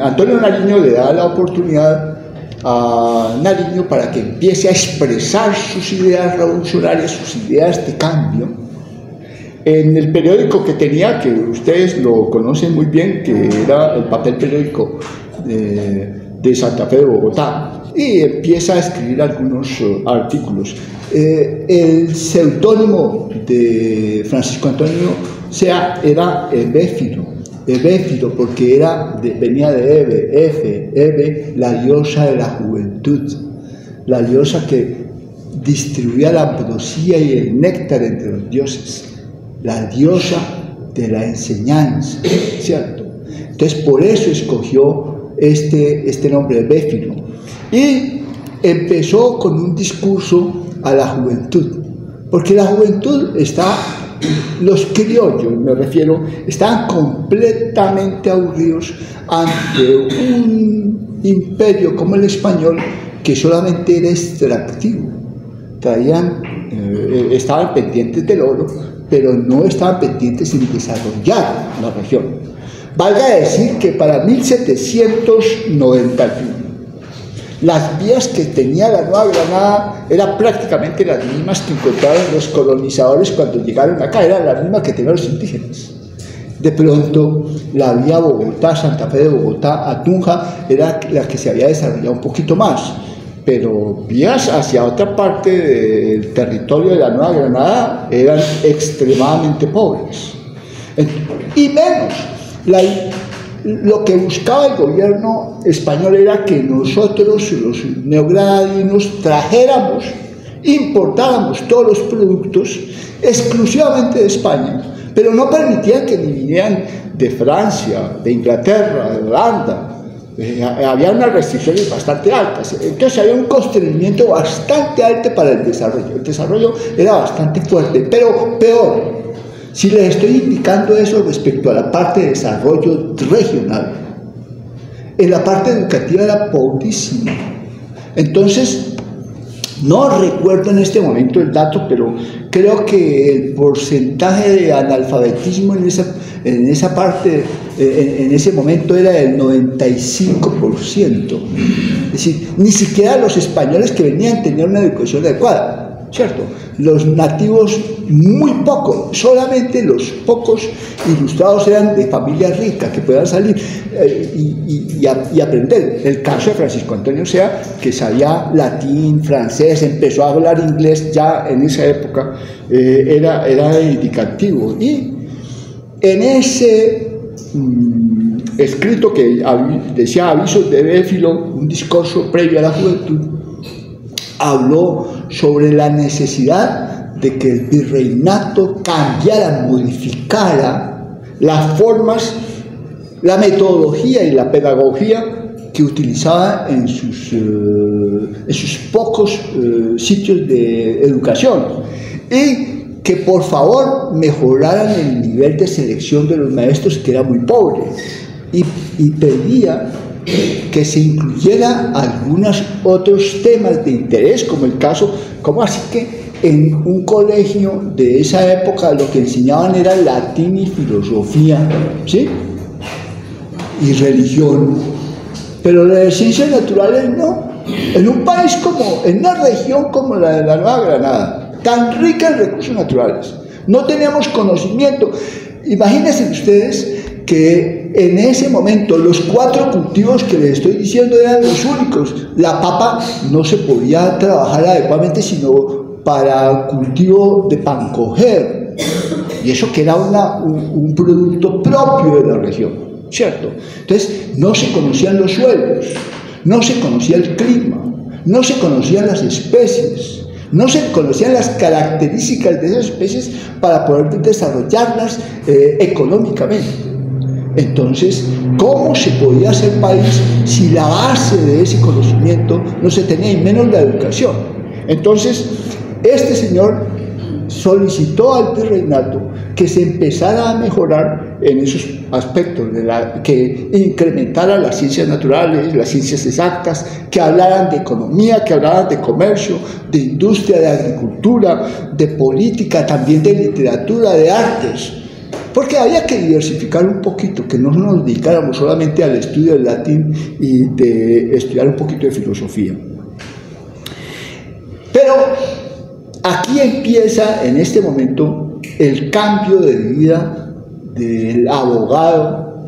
Antonio Nariño le da la oportunidad a Nariño para que empiece a expresar sus ideas revolucionarias, sus ideas de cambio, en el periódico que tenía, que ustedes lo conocen muy bien, que era el papel periódico de Santa Fe de Bogotá, y empieza a escribir algunos artículos. El seudónimo de Francisco Antonio era Ebéfilo, porque venía de Ebe, la diosa de la juventud, la diosa que distribuía la ambrosía y el néctar entre los dioses, la diosa de la enseñanza, ¿cierto? Entonces, por eso escogió este nombre, Ebéfilo, y empezó con un discurso a la juventud, porque la juventud los criollos, me refiero, estaban completamente aburridos ante un imperio como el español, que solamente era extractivo. Estaban pendientes del oro, pero no estaban pendientes en desarrollar la región. Valga decir que para 1791, las vías que tenía la Nueva Granada eran prácticamente las mismas que encontraron los colonizadores cuando llegaron acá, eran las mismas que tenían los indígenas. De pronto, la vía Bogotá, Santa Fe de Bogotá a Tunja era la que se había desarrollado un poquito más, pero vías hacia otra parte del territorio de la Nueva Granada eran extremadamente pobres. Y menos, lo que buscaba el gobierno español era que nosotros, los neogranadinos, importáramos todos los productos exclusivamente de España, pero no permitían que vinieran de Francia, de Inglaterra, de Holanda. Había unas restricciones bastante altas, entonces había un constreñimiento bastante alto para el desarrollo. El desarrollo era bastante fuerte, pero peor. Si les estoy indicando eso respecto a la parte de desarrollo regional, en la parte educativa era pobrísima. Entonces, no recuerdo en este momento el dato, pero creo que el porcentaje de analfabetismo en esa parte, en ese momento, era del 95%. Es decir, ni siquiera los españoles que venían tenían una educación adecuada, ¿cierto? Los nativos muy poco, solamente los pocos ilustrados eran de familias ricas que puedan salir y aprender. El caso de Francisco Antonio Sea, que sabía latín, francés, empezó a hablar inglés ya en esa época, era indicativo. Y en ese escrito que decía Avisos de Ebéfilo, un discurso previo a la juventud, habló sobre la necesidad de que el virreinato cambiara, modificara las formas, la metodología y la pedagogía que utilizaba en sus pocos sitios de educación, y que por favor mejoraran el nivel de selección de los maestros, que era muy pobre, y pedía que se incluyera algunos otros temas de interés, como el caso, como así que en un colegio de esa época lo que enseñaban era latín y filosofía, ¿sí? Y religión, pero las ciencias naturales no. En un país como, en una región como la de la Nueva Granada, tan rica en recursos naturales, no teníamos conocimiento. Imagínense ustedes que en ese momento los 4 cultivos que les estoy diciendo eran los únicos. La papa no se podía trabajar adecuadamente sino para cultivo de pancoger, y eso que era un producto propio de la región, ¿cierto? Entonces no se conocían los suelos, no se conocía el clima, no se conocían las especies, no se conocían las características de esas especies para poder desarrollarlas económicamente. Entonces, ¿cómo se podía hacer país si la base de ese conocimiento no se tenía, y menos la educación? Entonces, este señor solicitó al virreinato que se empezara a mejorar en esos aspectos, que incrementara las ciencias naturales, las ciencias exactas, que hablaran de economía, que hablaran de comercio, de industria, de agricultura, de política, también de literatura, de artes, porque había que diversificar un poquito, que no nos dedicáramos solamente al estudio del latín y de estudiar un poquito de filosofía. Pero aquí empieza en este momento el cambio de vida del abogado,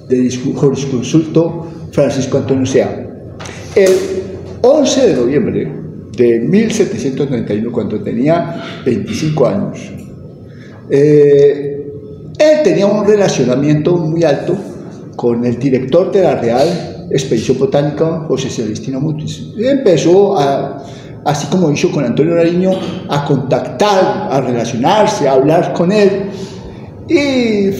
del jurisconsulto Francisco Antonio Sea. El 11 de noviembre de 1791, cuando tenía 25 años, él tenía un relacionamiento muy alto con el director de la Real Expedición Botánica, José Celestino Mutis. Empezó así como hizo con Antonio Nariño, a contactar, a relacionarse, a hablar con él. Y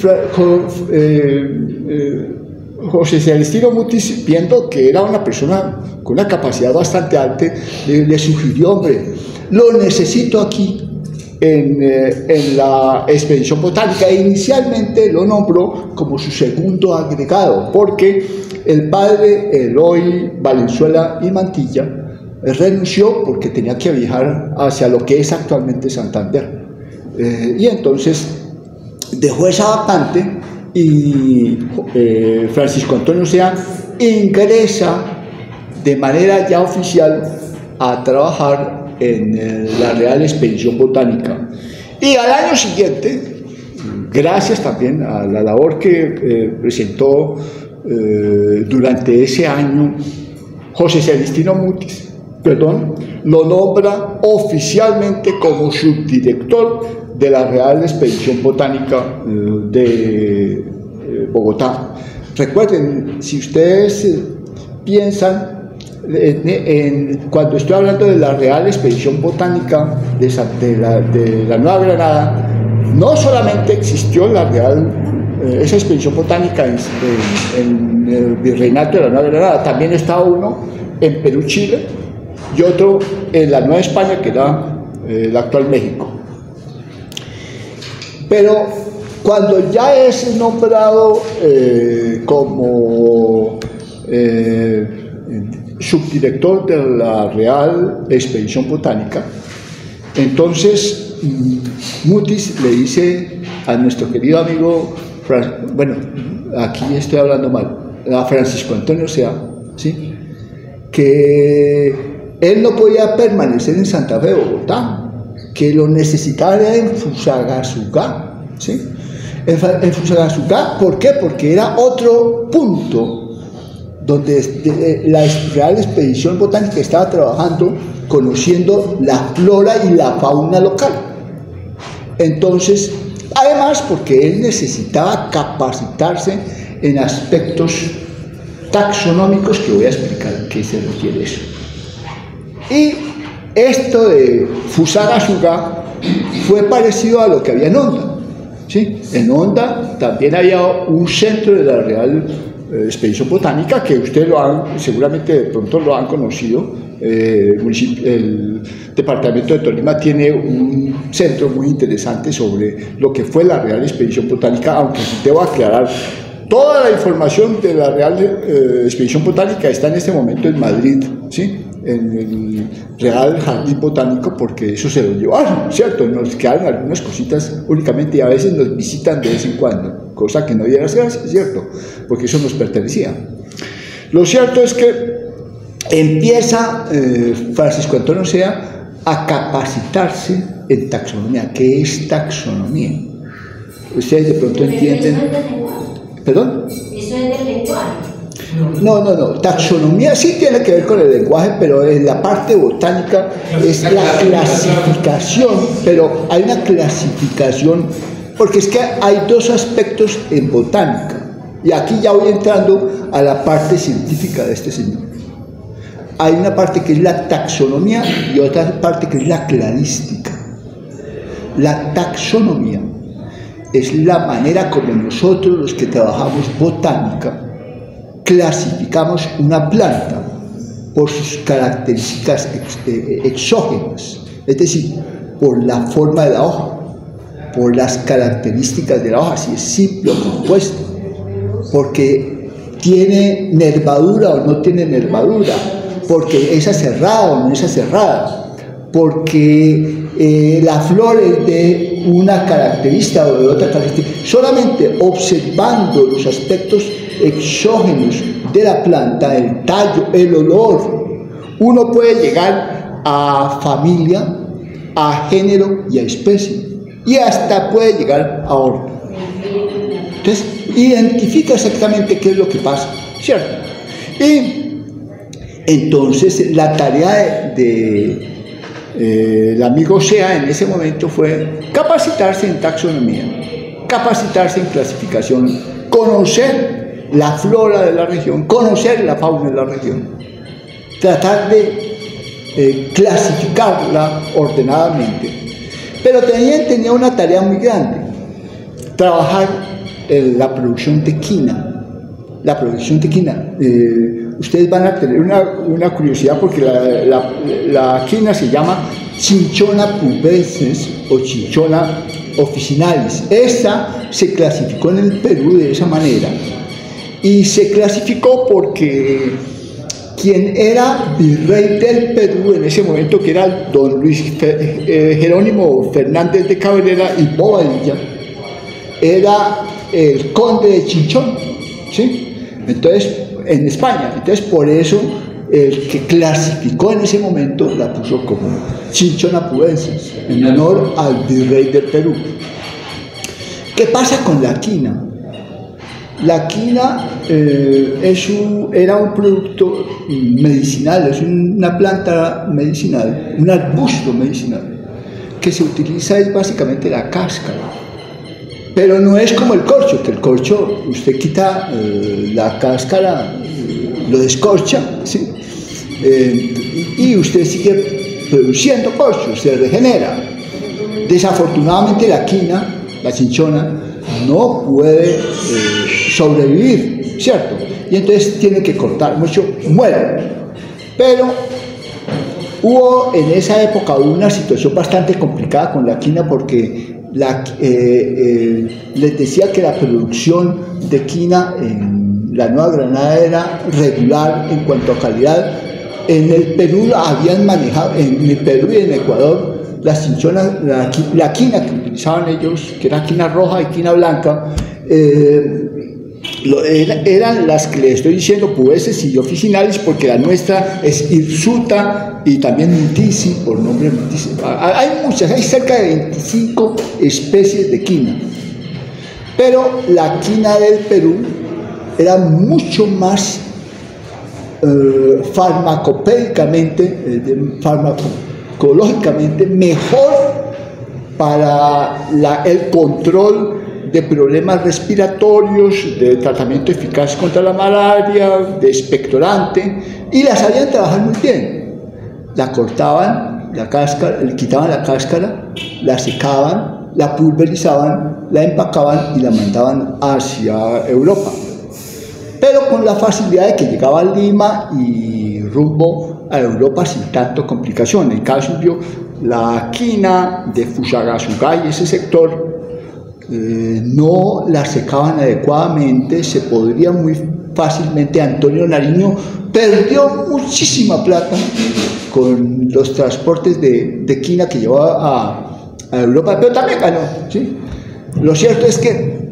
José Celestino Mutis, viendo que era una persona con una capacidad bastante alta, le sugirió: hombre, lo necesito aquí en la expedición botánica, e inicialmente lo nombró como su segundo agregado, porque el padre Eloy Valenzuela y Mantilla renunció porque tenía que viajar hacia lo que es actualmente Santander, y entonces dejó esa vacante, y Francisco Antonio Sea ingresa de manera ya oficial a trabajar en la Real Expedición Botánica. Y al año siguiente, gracias también a la labor que presentó durante ese año José Celestino Mutis, lo nombra oficialmente como subdirector de la Real Expedición Botánica de Bogotá. Recuerden, si ustedes piensan cuando estoy hablando de la Real Expedición Botánica de la Nueva Granada, no solamente existió esa expedición botánica en el Virreinato de la Nueva Granada, también estaba uno en Perú, Chile, y otro en la Nueva España, que era el actual México. Pero cuando ya es nombrado como subdirector de la Real Expedición Botánica, entonces Mutis le dice a nuestro querido amigo, bueno, aquí estoy hablando mal, a Francisco Antonio Sea, ¿sí?, que él no podía permanecer en Santa Fe, Bogotá, que lo necesitaba en Fusagasugá, ¿sí? En Fusagasugá, ¿por qué? Porque era otro punto donde la Real Expedición Botánica estaba trabajando, conociendo la flora y la fauna local. Entonces, además, porque él necesitaba capacitarse en aspectos taxonómicos, que voy a explicar qué se refiere eso. Y esto de Fusagasugá fue parecido a lo que había en Honda. ¿Sí? En Honda también había un centro de la Real Expedición Botánica, que ustedes seguramente de pronto lo han conocido. El departamento de Tolima tiene un centro muy interesante sobre lo que fue la Real Expedición Botánica, aunque debo aclarar, toda la información de la Real Expedición Botánica está en este momento en Madrid, ¿sí? En el Real Jardín Botánico, porque eso se lo llevaron, ¿cierto? Nos quedaron algunas cositas únicamente y a veces nos visitan de vez en cuando, cosa que no debiera ser, ¿cierto? Porque eso nos pertenecía. Lo cierto es que empieza Francisco Antonio Sea a capacitarse en taxonomía. ¿Qué es taxonomía? Ustedes de pronto entienden. ¿Perdón? ¿Eso es del lenguaje? No. Taxonomía sí tiene que ver con el lenguaje, pero en la parte botánica es la clasificación, pero hay una clasificación, porque es que hay dos aspectos en botánica, y aquí ya voy entrando a la parte científica de este señor. Hay una parte que es la taxonomía y otra parte que es la cladística. La taxonomía es la manera como nosotros, los que trabajamos botánica, clasificamos una planta por sus características exógenas, es decir, por la forma de la hoja, por las características de la hoja, si es simple o compuesta, porque tiene nervadura o no tiene nervadura, porque es aserrada o no es aserrada, porque la flor es de una característica o de otra característica. Solamente observando los aspectos exógenos de la planta, el tallo, el olor, uno puede llegar a familia, a género y a especie, y hasta puede llegar a orden. Entonces, identifica exactamente qué es lo que pasa, ¿cierto? Y entonces la tarea del amigo Sea en ese momento fue capacitarse en taxonomía, capacitarse en clasificación, conocer la flora de la región, conocer la fauna de la región, tratar de clasificarla ordenadamente. Pero también tenía una tarea muy grande, trabajar en la producción de quina. La producción de quina, ustedes van a tener una curiosidad porque la quina se llama Cinchona pubescens o Cinchona officinalis. Esta se clasificó en el Perú de esa manera. Y se clasificó porque quien era virrey del Perú en ese momento, que era don Luis Jerónimo Fernández de Cabrera y Bobadilla, era el conde de Chinchón, ¿sí? Entonces, en España. Entonces, por eso, el que clasificó en ese momento la puso como Cinchona pubescens, en honor al virrey del Perú. ¿Qué pasa con la quina? La quina era un producto medicinal, es una planta medicinal, un arbusto medicinal, que se utiliza es básicamente la cáscara, pero no es como el corcho, que el corcho usted quita la cáscara, lo descorcha, ¿sí? Y usted sigue produciendo corcho, se regenera. Desafortunadamente la quina, la cinchona, no puede sobrevivir, ¿cierto? Y entonces tiene que cortar mucho, muere. Pero hubo en esa época una situación bastante complicada con la quina porque les decía que la producción de quina en la Nueva Granada era regular en cuanto a calidad. En el Perú la habían manejado, en el Perú y en Ecuador, las cinchonas, la quina que utilizaban ellos, que era quina roja y quina blanca, eran las que les estoy diciendo, pubescens y officinalis, porque la nuestra es hirsuta y también mutisi, por nombre mutisi. Hay muchas, hay cerca de 25 especies de quina, pero la quina del Perú era mucho más farmacológicamente mejor para el control de problemas respiratorios, de tratamiento eficaz contra la malaria, de expectorante, y la sabían trabajar muy bien. la cortaban, la cáscara, le quitaban la cáscara, la secaban, la pulverizaban, la empacaban y la mandaban hacia Europa. Pero con la facilidad de que llegaba a Lima y rumbo a Europa sin tanto complicación. En cambio, la quina de Fusagasugá y ese sector no la secaban adecuadamente, se podría muy fácilmente. Antonio Nariño perdió muchísima plata con los transportes de quina que llevaba a Europa, pero también ganó, ¿sí? Lo cierto es que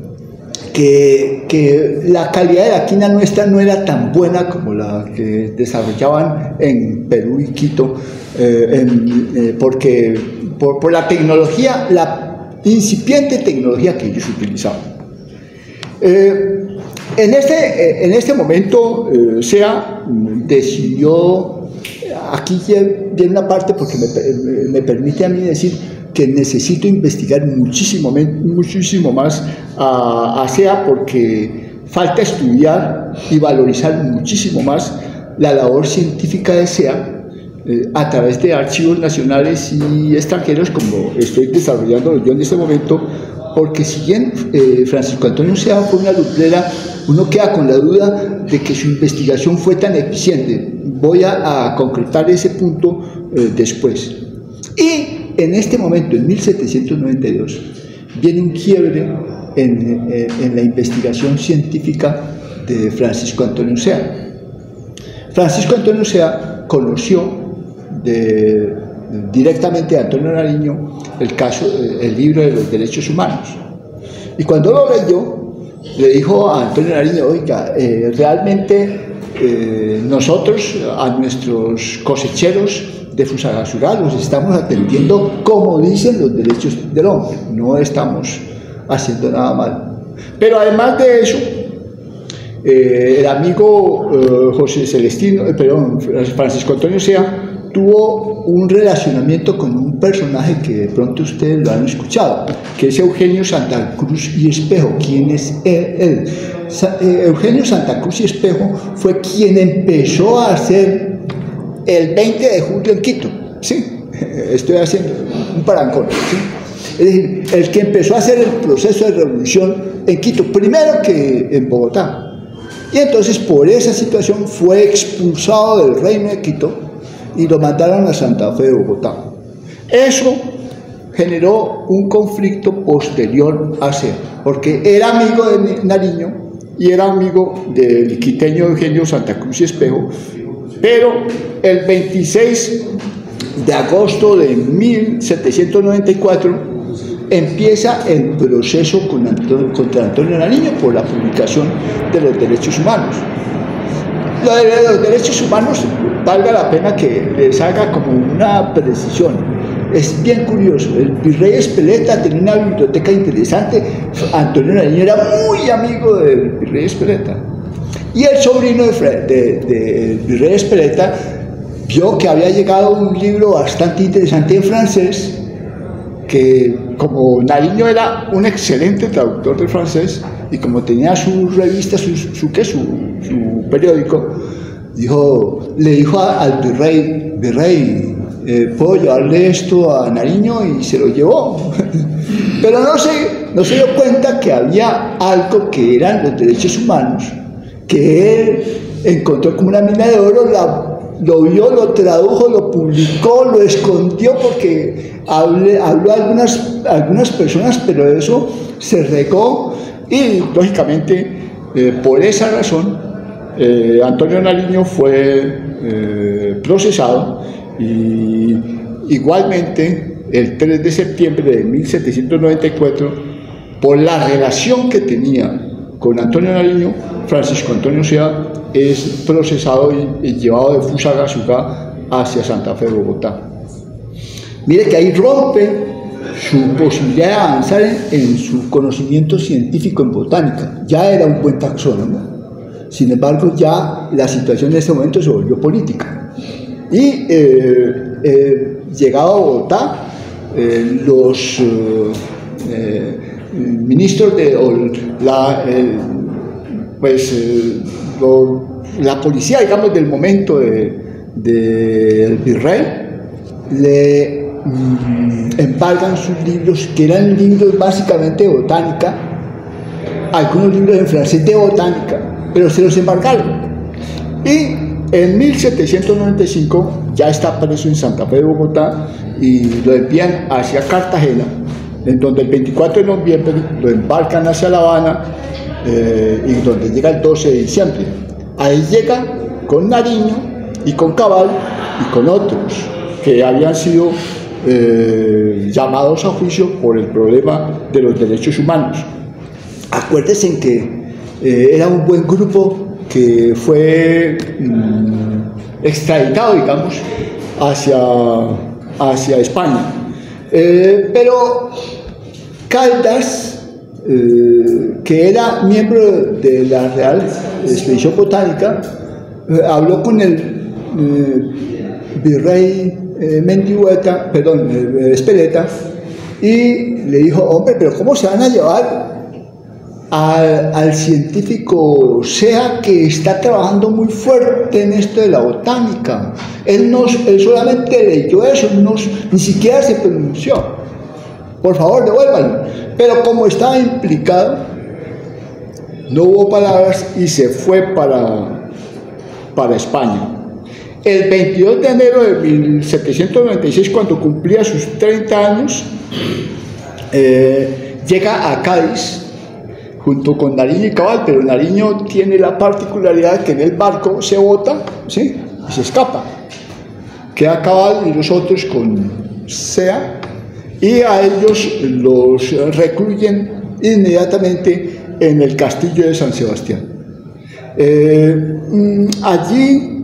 la calidad de la quina nuestra no era tan buena como la que desarrollaban en Perú y Quito, porque por la tecnología, la incipiente tecnología que ellos utilizaban. En este momento, SEA decidió, aquí viene una parte porque me permite a mí decir que necesito investigar muchísimo más a SEA, porque falta estudiar y valorizar muchísimo más la labor científica de SEA a través de archivos nacionales y extranjeros, como estoy desarrollando yo en este momento, porque si bien Francisco Antonio SEA fue una lumbrera, uno queda con la duda de que su investigación fue tan eficiente. Voy a concretar ese punto después. Y en este momento, en 1792, viene un quiebre en la investigación científica de Francisco Antonio SEA. Francisco Antonio SEA conoció directamente a Antonio Nariño el libro de los derechos humanos. Y cuando lo leyó, le dijo a Antonio Nariño: oiga, realmente nosotros a nuestros cosecheros de Fusagasugá los estamos atendiendo como dicen los derechos del hombre, no estamos haciendo nada mal. Pero además de eso, el amigo Francisco Antonio SEA tuvo un relacionamiento con un personaje que de pronto ustedes lo han escuchado, que es Eugenio Santa Cruz y Espejo. ¿Quién es él? Eugenio Santa Cruz y Espejo fue quien empezó a hacer el 20 de julio en Quito, ¿sí? Estoy haciendo un parangón, ¿sí? Es decir, el que empezó a hacer el proceso de revolución en Quito, primero que en Bogotá. Y entonces por esa situación fue expulsado del reino de Quito y lo mandaron a Santa Fe de Bogotá. Eso generó un conflicto posterior a SEA, porque era amigo de Nariño y era amigo del quiteño Eugenio Santa Cruz y Espejo, pero el 26 de agosto de 1794 empieza el proceso contra Antonio Nariño por la publicación de los derechos humanos. Lo de los derechos humanos, valga la pena que les haga como una precisión. Es bien curioso, el virrey Espeleta tenía una biblioteca interesante. Antonio Nariño era muy amigo del virrey Espeleta. Y el sobrino del virrey Espeleta vio que había llegado un libro bastante interesante en francés, que como Nariño era un excelente traductor del francés y como tenía su revista, su periódico, le dijo al virrey, ¿puedo llevarle esto a Nariño? Y se lo llevó. Pero no se dio cuenta que había algo que eran los derechos humanos, que él encontró como una mina de oro, lo vio, lo tradujo, lo publicó, lo escondió porque habló a algunas personas, pero eso se regó y lógicamente por esa razón Antonio Nariño fue procesado y igualmente el 3 de septiembre de 1794, por la relación que tenía con Antonio Nariño, Francisco Antonio SEA es procesado y llevado de Fusagasugá hacia Santa Fe de Bogotá. Mire que ahí rompe su posibilidad de avanzar en su conocimiento científico en botánica. Ya era un buen taxónomo, sin embargo ya la situación en ese momento se volvió política. Y llegado a Bogotá, los ministros la policía, digamos, del momento de del virrey, le embargan sus libros, que eran libros básicamente de botánica, algunos libros en francés de botánica, pero se los embargaron. Y en 1795 ya está preso en Santa Fe de Bogotá y lo envían hacia Cartagena, en donde el 24 de noviembre lo embarcan hacia La Habana y donde llega el 12 de diciembre. Ahí llega con Nariño y con Cabal y con otros que habían sido llamados a juicio por el problema de los derechos humanos. Acuérdense en que era un buen grupo que fue extraditado, digamos, hacia España. Pero Caldas, que era miembro de la Real Expedición Botánica, habló con el virrey Espeleta, y le dijo: hombre, pero ¿cómo se van a llevar al científico Sea, que está trabajando muy fuerte en esto de la botánica? Él solamente leyó eso, ni siquiera se pronunció. Por favor, devuélvanlo. Pero como estaba implicado, no hubo palabras y se fue para España. El 22 de enero de 1796, cuando cumplía sus 30 años, llega a Cádiz junto con Nariño y Cabal, pero Nariño tiene la particularidad que en el barco se bota, ¿sí?, y se escapa. Queda Cabal y los otros con Sea, y a ellos los recluyen inmediatamente en el castillo de San Sebastián. Allí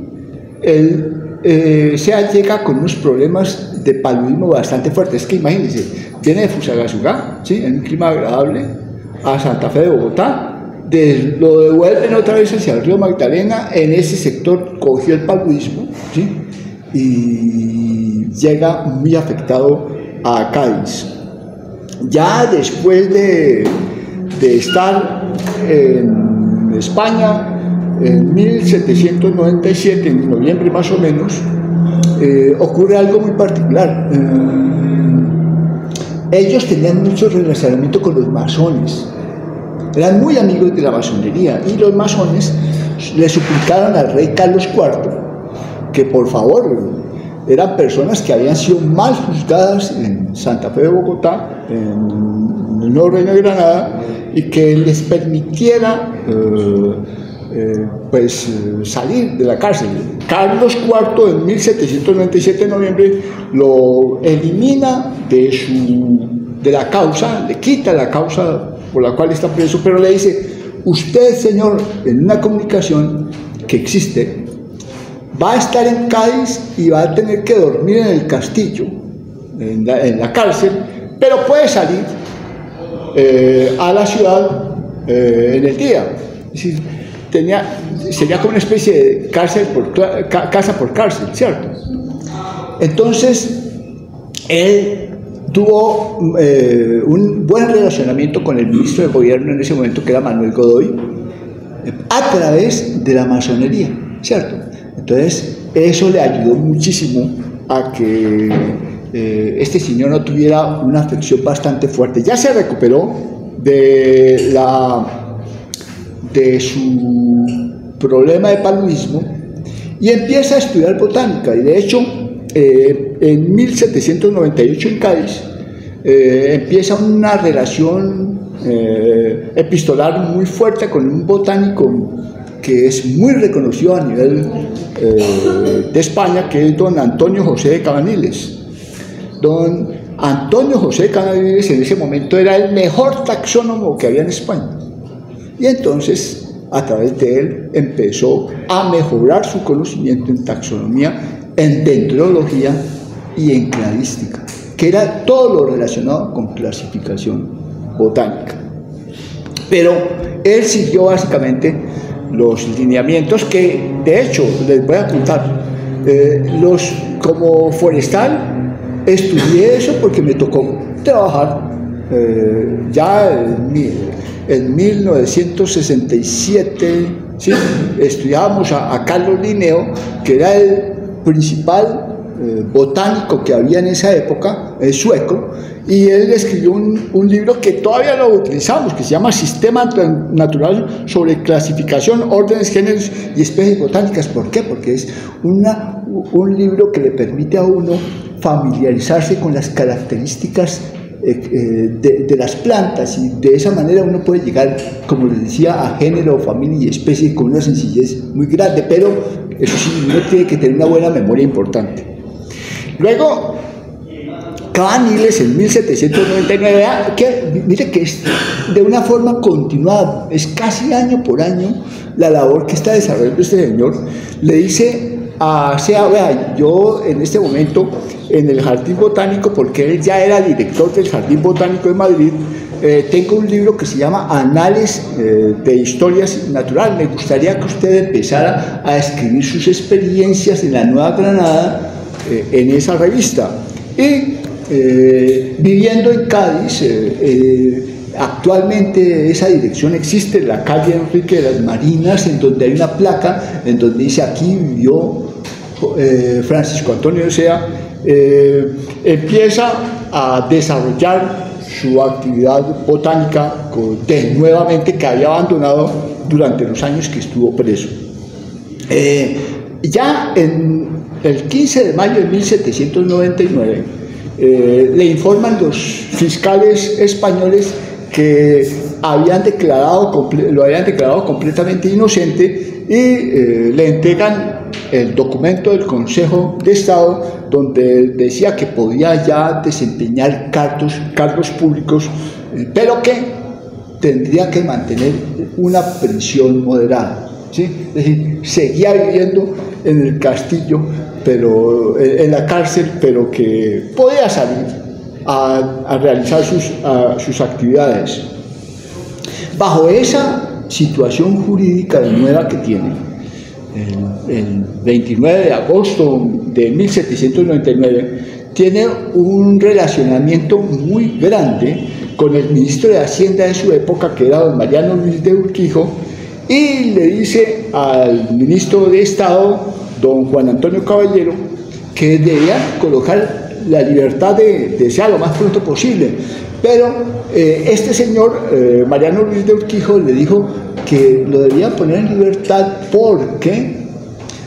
Sea llega con unos problemas de paludismo bastante fuertes. Es que imagínense, viene de Fusagasugá, ¿sí?, en un clima agradable, a Santa Fe de Bogotá, lo devuelven otra vez hacia el río Magdalena. En ese sector cogió el paludismo, ¿sí?, y llega muy afectado a Cádiz. Ya después de estar en España, en 1797, en noviembre más o menos, ocurre algo muy particular. Ellos tenían mucho relacionamiento con los masones, eran muy amigos de la masonería, y los masones le suplicaron al rey Carlos IV que por favor, eran personas que habían sido mal juzgadas en Santa Fe de Bogotá, en el Nuevo Reino de Granada, y que les permitiera salir de la cárcel. Carlos IV en 1797 de noviembre lo elimina de la causa, le quita la causa por la cual está preso, pero le dice: usted, señor, en una comunicación que existe, va a estar en Cádiz y va a tener que dormir en el castillo, en la cárcel, pero puede salir a la ciudad en el día. Es decir, sería como una especie de casa por cárcel, ¿cierto? Entonces, él tuvo un buen relacionamiento con el ministro de gobierno en ese momento, que era Manuel Godoy, a través de la masonería, ¿cierto? Entonces, eso le ayudó muchísimo a que este señor no tuviera una afección bastante fuerte. Ya se recuperó de su problema de paludismo y empieza a estudiar botánica. Y de hecho, en 1798 en Cádiz empieza una relación epistolar muy fuerte con un botánico que es muy reconocido a nivel de España, que es don Antonio José de Cabaniles. Don Antonio José de Cabaniles en ese momento era el mejor taxónomo que había en España, y entonces a través de él empezó a mejorar su conocimiento en taxonomía, en dendrología y en cladística, que era todo lo relacionado con clasificación botánica. Pero él siguió básicamente los lineamientos que, de hecho, les voy a contar. Como forestal estudié eso porque me tocó trabajar ya en 1967, ¿sí? Estudiábamos a Carlos Linneo, que era principal botánico que había en esa época, es sueco, y él escribió un libro que todavía lo utilizamos, que se llama Sistema Natural sobre Clasificación, Órdenes, Géneros y Especies Botánicas. ¿Por qué? Porque es un libro que le permite a uno familiarizarse con las características de las plantas, y de esa manera uno puede llegar, como les decía, a género, familia y especie con una sencillez muy grande, pero eso sí, uno tiene que tener una buena memoria importante. Luego, Cabanilles en 1799, mire que es de una forma continuada, es casi año por año la labor que está desarrollando este señor. Le dice a Sea, vea, yo en este momento en el Jardín Botánico, porque él ya era director del Jardín Botánico de Madrid, tengo un libro que se llama Anales de Historias Natural. Me gustaría que usted empezara a escribir sus experiencias en la Nueva Granada en esa revista. Y viviendo en Cádiz, actualmente esa dirección existe en la calle Enrique de las Marinas, en donde hay una placa en donde dice: aquí vivió Francisco Antonio Sea. Empieza a desarrollar su actividad botánica nuevamente, que había abandonado durante los años que estuvo preso. Ya en el 15 de mayo de 1799 le informan los fiscales españoles que lo habían declarado completamente inocente, y le entregan el documento del Consejo de Estado donde decía que podía ya desempeñar cargos públicos, pero que tendría que mantener una prisión moderada, ¿sí? Es decir, seguía viviendo en el castillo, pero en la cárcel, pero que podía salir a realizar sus actividades. Bajo esa situación jurídica nueva que tiene, el 29 de agosto de 1799, tiene un relacionamiento muy grande con el ministro de Hacienda de su época, que era don Mariano Luis de Urquijo, y le dice al ministro de Estado, don Juan Antonio Caballero, que debía colocar la libertad de Sea lo más pronto posible. Pero este señor, Mariano Luis de Urquijo, le dijo que lo debían poner en libertad porque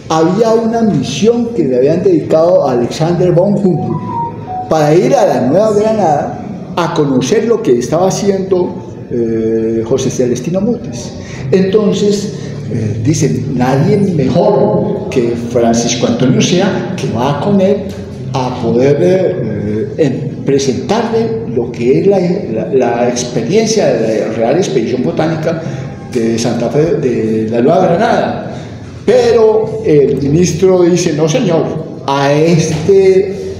había una misión que le habían dedicado a Alexander von Humboldt para ir a la Nueva Granada a conocer lo que estaba haciendo José Celestino Mutis. Entonces, dicen, nadie mejor que Francisco Antonio Sea, que va con él a poder presentarle lo que es la experiencia de la Real Expedición Botánica de Santa Fe, de la Nueva Granada. Pero el ministro dice: no señor, a este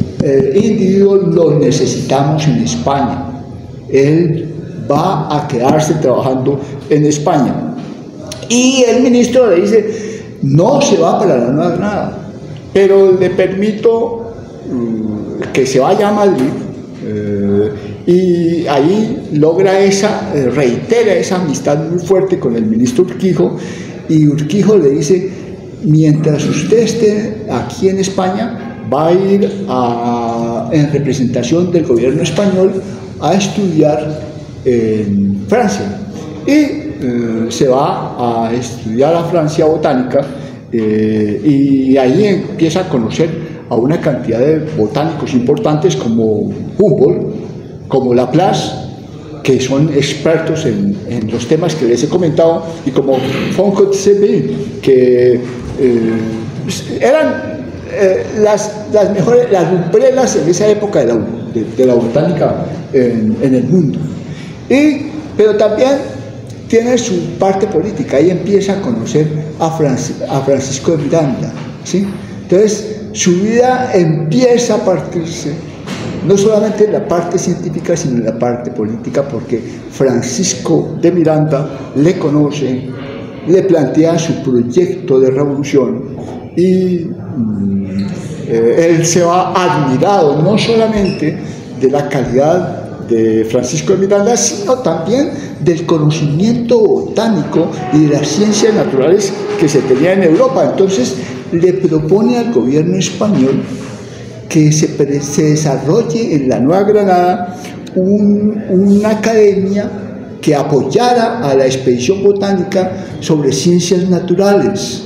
individuo lo necesitamos en España, él va a quedarse trabajando en España. Y el ministro le dice: no se va para la Nueva Granada, pero le permito que se vaya a Madrid, y ahí reitera esa amistad muy fuerte con el ministro Urquijo, y Urquijo le dice: mientras usted esté aquí en España, va a ir en representación del gobierno español a estudiar en Francia, y se va a estudiar a Francia botánica, y ahí empieza a conocer a una cantidad de botánicos importantes como Humboldt, como Laplace, que son expertos en los temas que les he comentado, y como Foncot-Céville, que eran las mejores, las lumbreras en esa época de la botánica en el mundo. Pero también tiene su parte política. Ahí empieza a conocer a Francisco de Miranda, ¿sí? Entonces su vida empieza a partirse no solamente en la parte científica, sino en la parte política, porque Francisco de Miranda le conoce, le plantea su proyecto de revolución, y él se va admirado no solamente de la calidad de Francisco de Miranda, sino también del conocimiento botánico y de las ciencias naturales que se tenía en Europa. Entonces le propone al gobierno español que se desarrolle en la Nueva Granada una academia que apoyara a la expedición botánica sobre ciencias naturales.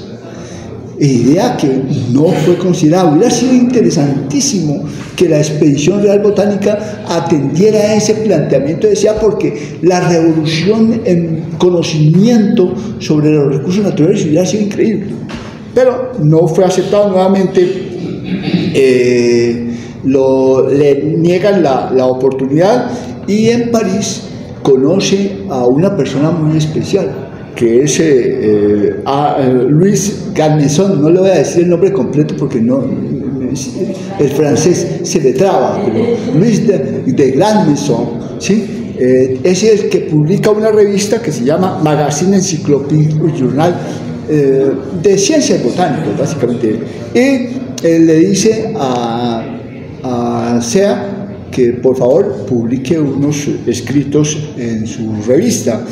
Idea que no fue considerada. Hubiera sido interesantísimo que la expedición real botánica atendiera a ese planteamiento, decía, porque la revolución en conocimiento sobre los recursos naturales hubiera sido increíble. Pero no fue aceptado nuevamente. Le niegan la oportunidad, y en París conoce a una persona muy especial, que es Louis Garneson. No le voy a decir el nombre completo porque no, el francés se me traba, pero Louis de Garneson, ¿sí? Es el que publica una revista que se llama Magazine Encyclopédique Journal de ciencias botánicas, básicamente. Y le dice a Sea que por favor publique unos escritos en su revista.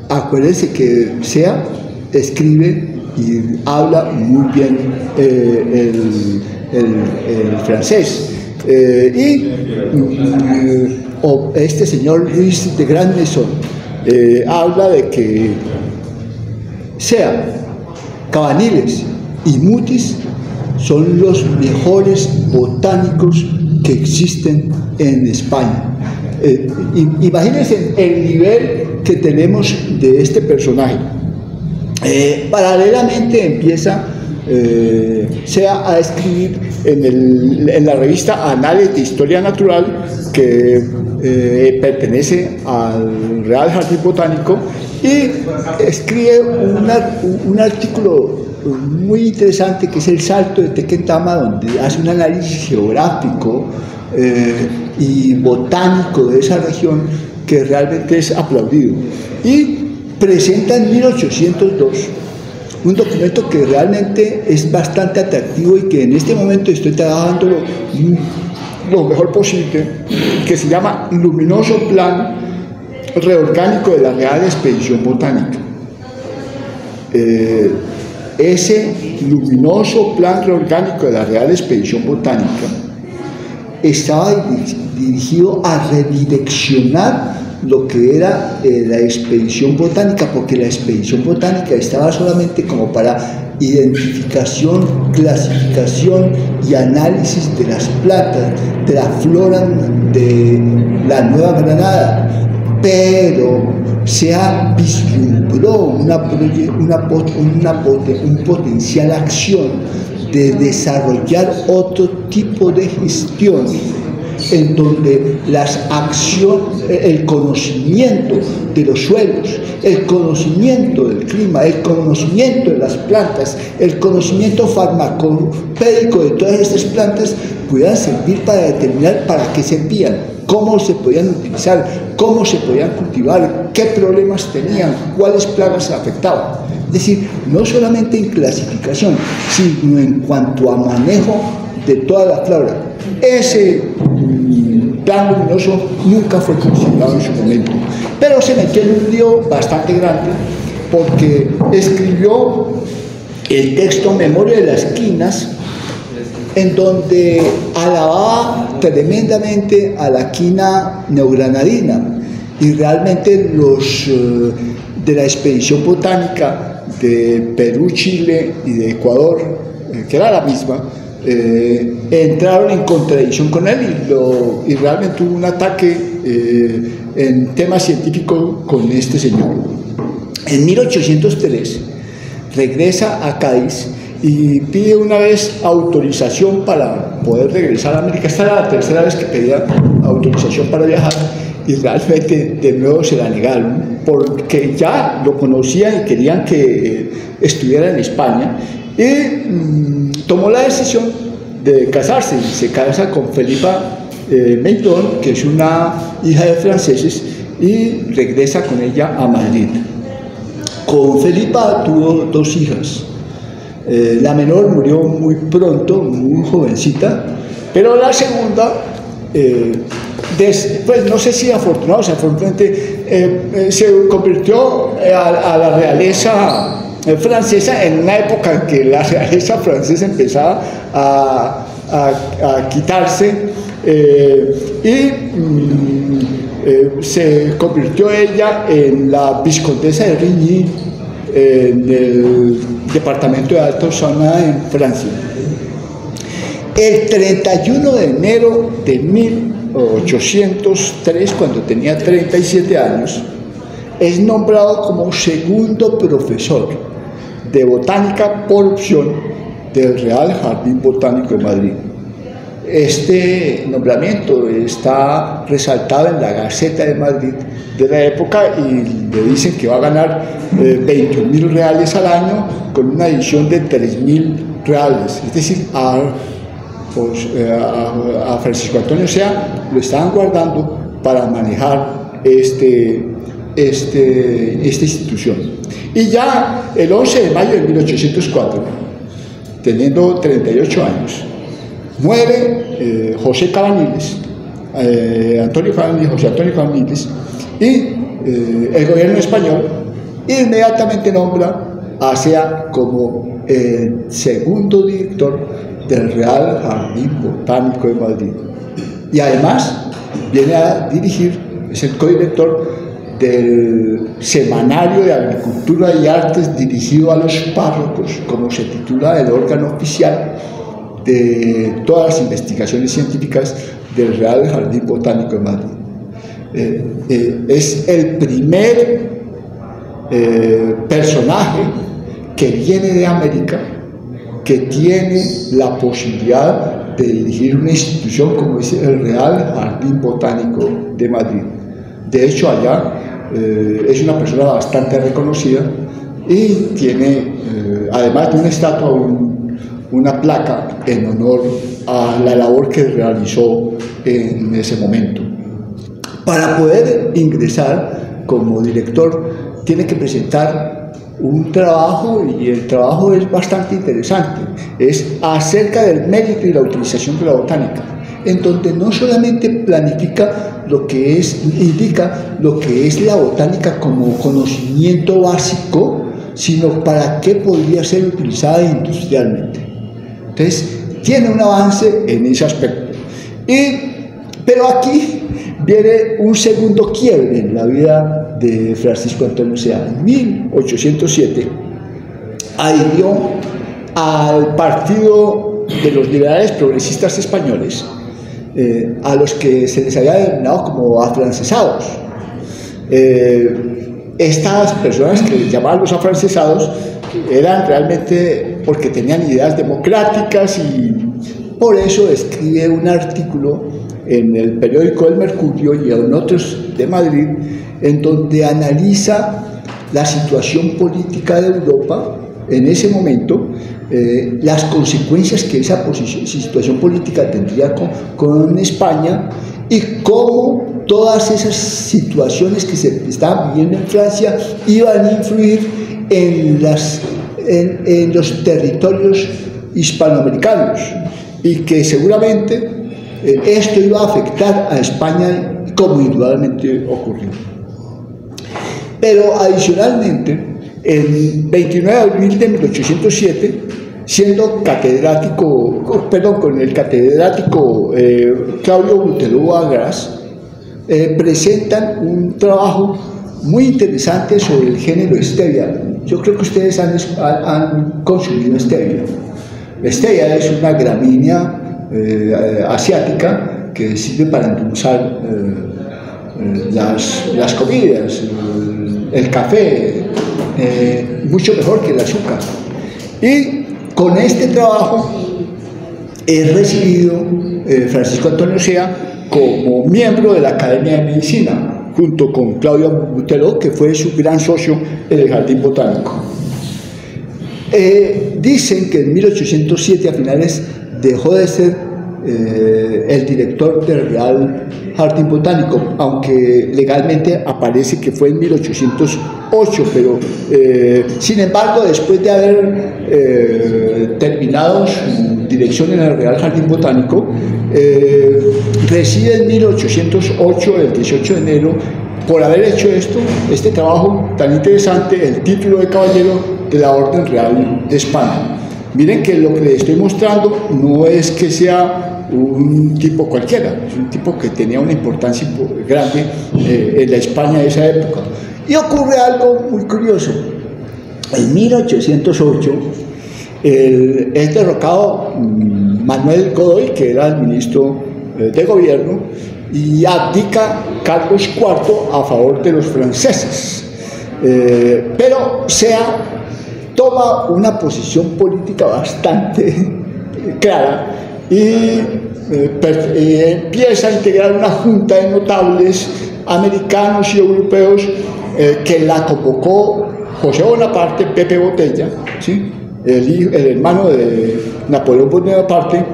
Acuérdense que Sea escribe y habla muy bien el francés. Este señor Luis de Garneson habla de que Sea, Cabanilles y Mutis son los mejores botánicos que existen en España. Imagínense el nivel que tenemos de este personaje. Paralelamente empieza Sea a escribir en la revista Anales de Historia Natural, que pertenece al Real Jardín Botánico, y escribe un artículo muy interesante que es El Salto de Tequendama, donde hace un análisis geográfico y botánico de esa región que realmente es aplaudido, y presenta en 1802 un documento que realmente es bastante atractivo y que en este momento estoy trabajando lo mejor posible, que se llama Luminoso Plan Reorgánico de la Real Expedición Botánica. Ese luminoso plan reorgánico de la Real Expedición Botánica estaba dirigido a redireccionar lo que era la expedición botánica, porque la expedición botánica estaba solamente como para identificación, clasificación y análisis de las plantas, de la flora de la Nueva Granada, pero se vislumbró un potencial acción de desarrollar otro tipo de gestión, en donde el conocimiento de los suelos, el conocimiento del clima, el conocimiento de las plantas, el conocimiento farmacopédico de todas estas plantas pudieran servir para determinar para qué servían, cómo se podían utilizar, cómo se podían cultivar, qué problemas tenían, cuáles plagas se afectaban. Es decir, no solamente en clasificación, sino en cuanto a manejo de toda la flora. Ese plan luminoso nunca fue considerado en su momento, pero se metió en un lío bastante grande, porque escribió el texto Memoria de las Quinas, en donde alababa tremendamente a la quina neogranadina, y realmente los de la expedición botánica de Perú, Chile y de Ecuador, que era la misma, entraron en contradicción con él, y realmente hubo un ataque en temas científicos con este señor. En 1803 regresa a Cádiz y pide una vez autorización para poder regresar a América. Esta era la tercera vez que pedía autorización para viajar, y realmente de nuevo se la negaron, porque ya lo conocían y querían que estuviera en España, y tomó la decisión de casarse, y se casa con Felipa Meillon, que es una hija de franceses, y regresa con ella a Madrid. Con Felipa tuvo dos hijas. La menor murió muy pronto, muy jovencita, pero la segunda, pues no sé si afortunadamente, se convirtió a la realeza francesa, en una época en que la realeza francesa empezaba a quitarse, se convirtió ella en la viscondesa de Rigny, en el departamento de Alta Osana en Francia. El 31 de enero de 1803, cuando tenía 37 años, es nombrado como segundo profesor de botánica por opción del Real Jardín Botánico de Madrid. Este nombramiento está resaltado en la Gaceta de Madrid de la época y le dicen que va a ganar 21.000 reales al año con una edición de 3.000 reales. Es decir, a Francisco Antonio Sea lo estaban guardando para manejar esta institución. Y ya el 11 de mayo de 1804, teniendo 38 años, muere José Cabaniles, José Antonio Cabaniles, y el gobierno español inmediatamente nombra a Sea como el segundo director del Real Jardín Botánico de Madrid. Y además viene a dirigir, es el codirector del Semanario de Agricultura y Artes dirigido a los párrocos, como se titula el órgano oficial de todas las investigaciones científicas del Real Jardín Botánico de Madrid. Es el primer personaje que viene de América que tiene la posibilidad de dirigir una institución como es el Real Jardín Botánico de Madrid. De hecho, allá es una persona bastante reconocida y tiene, además de una estatua, una placa en honor a la labor que realizó en ese momento. Para poder ingresar como director, tiene que presentar un trabajo, y el trabajo es bastante interesante, es acerca del mérito y la utilización de la botánica, en donde no solamente planifica lo que es, indica lo que es la botánica como conocimiento básico, sino para qué podría ser utilizada industrialmente. Entonces, tiene un avance en ese aspecto. Pero aquí viene un segundo quiebre en la vida de Francisco Antonio Sea. En 1807 adhirió al partido de los liberales progresistas españoles, a los que se les había denominado como afrancesados. Estas personas que les llamaban los afrancesados eran realmente porque tenían ideas democráticas, y por eso escribe un artículo en el periódico El Mercurio y en otros de Madrid, en donde analiza la situación política de Europa en ese momento, las consecuencias que esa situación política tendría con España, y cómo todas esas situaciones que se estaban viviendo en Francia iban a influir en los territorios hispanoamericanos, y que seguramente esto iba a afectar a España, como indudablemente ocurrió. Pero adicionalmente, el 29 de abril de 1807, siendo catedrático, con el catedrático Claudio Buteló Agras, presentan un trabajo muy interesante sobre el género stevia. Yo creo que ustedes han consumido stevia. La stevia es una gramínea asiática que sirve para endulzar las comidas, el café, mucho mejor que el azúcar. Y con este trabajo es recibido Francisco Antonio Sea como miembro de la Academia de Medicina, junto con Claudio Buteló, que fue su gran socio en el Jardín Botánico. Dicen que en 1807 a finales dejó de ser el director del Real Jardín Botánico, aunque legalmente aparece que fue en 1808, pero sin embargo, después de haber terminado su dirección en el Real Jardín Botánico, reside en 1808, el 18 de enero, por haber hecho este trabajo tan interesante, el título de caballero de la Orden Real de España. Miren que lo que les estoy mostrando no es que sea un tipo cualquiera, es un tipo que tenía una importancia grande en la España de esa época. Y ocurre algo muy curioso. En 1808 es derrocado Manuel Godoy, que era el ministro de gobierno, y abdica Carlos IV a favor de los franceses. Pero toma una posición política bastante clara y empieza a integrar una junta de notables americanos y europeos que la convocó José Bonaparte, Pepe Botella, ¿sí? el hermano de Napoleón Bonaparte,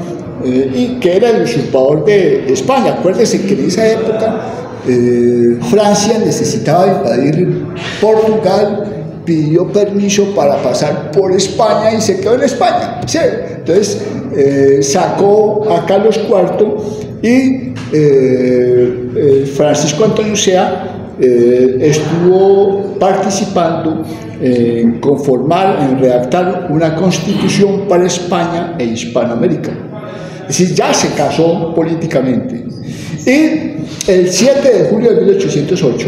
y que era el usurpador de España. Acuérdense que en esa época Francia necesitaba invadir Portugal, pidió permiso para pasar por España y se quedó en España, ¿sí? Entonces sacó a Carlos IV y Francisco Antonio Sea estuvo participando en en redactar una constitución para España e Hispanoamérica. Es decir, ya se casó políticamente. Y el 7 de julio de 1808,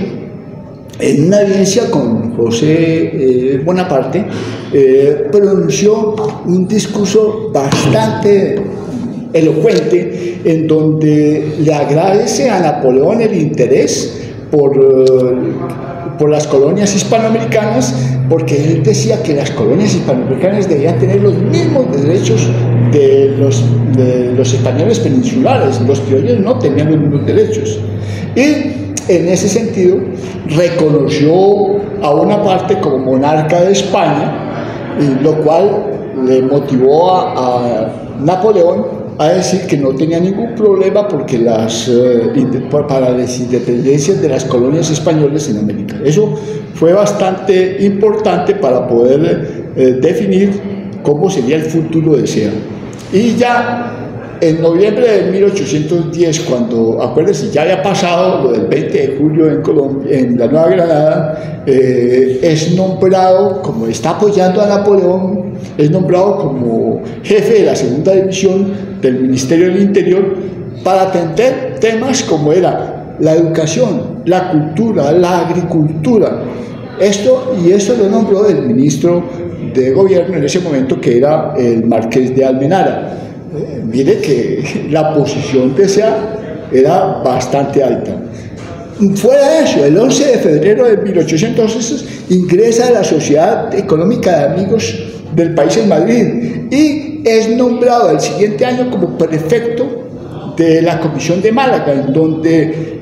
en una audiencia con José Bonaparte, pronunció un discurso bastante elocuente en donde le agradece a Napoleón el interés por las colonias hispanoamericanas, porque él decía que las colonias hispanoamericanas debían tener los mismos derechos de los españoles peninsulares. Los criollos no tenían los mismos derechos. Y en ese sentido reconoció a Bonaparte como monarca de España, lo cual le motivó a Napoleón a decir que no tenía ningún problema porque para las independencias de las colonias españolas en América. Eso fue bastante importante para poder definir cómo sería el futuro de Sea. Y ya en noviembre de 1810, cuando, acuérdense, ya había pasado lo del 20 de julio en Colombia, en la Nueva Granada, es nombrado, como está apoyando a Napoleón, es nombrado como jefe de la segunda división del Ministerio del Interior para atender temas como era la educación, la cultura, la agricultura. Esto lo nombró el ministro de gobierno en ese momento, que era el marqués de Almenara. Mire que la posición de Sea era bastante alta. Fuera de eso, el 11 de febrero de 1811 ingresa a la Sociedad Económica de Amigos del País en Madrid y es nombrado el siguiente año como prefecto de la Comisión de Málaga, en donde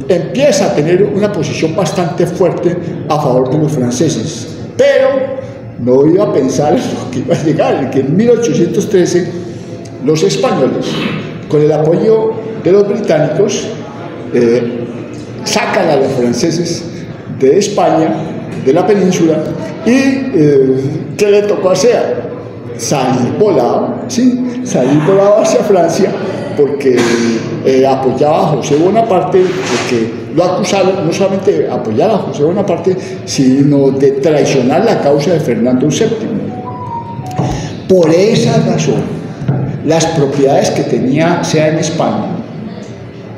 empieza a tener una posición bastante fuerte a favor de los franceses. Pero no iba a pensar en lo que iba a llegar, que en 1813 los españoles, con el apoyo de los británicos, sacan a los franceses de España, de la península, y ¿qué le tocó hacer? Salir volado, ¿sí? Salir volado hacia Francia, porque apoyaba a José Bonaparte, porque lo acusaron no solamente de apoyar a José Bonaparte, sino de traicionar la causa de Fernando VII. Por esa razón, las propiedades que tenía Sea en España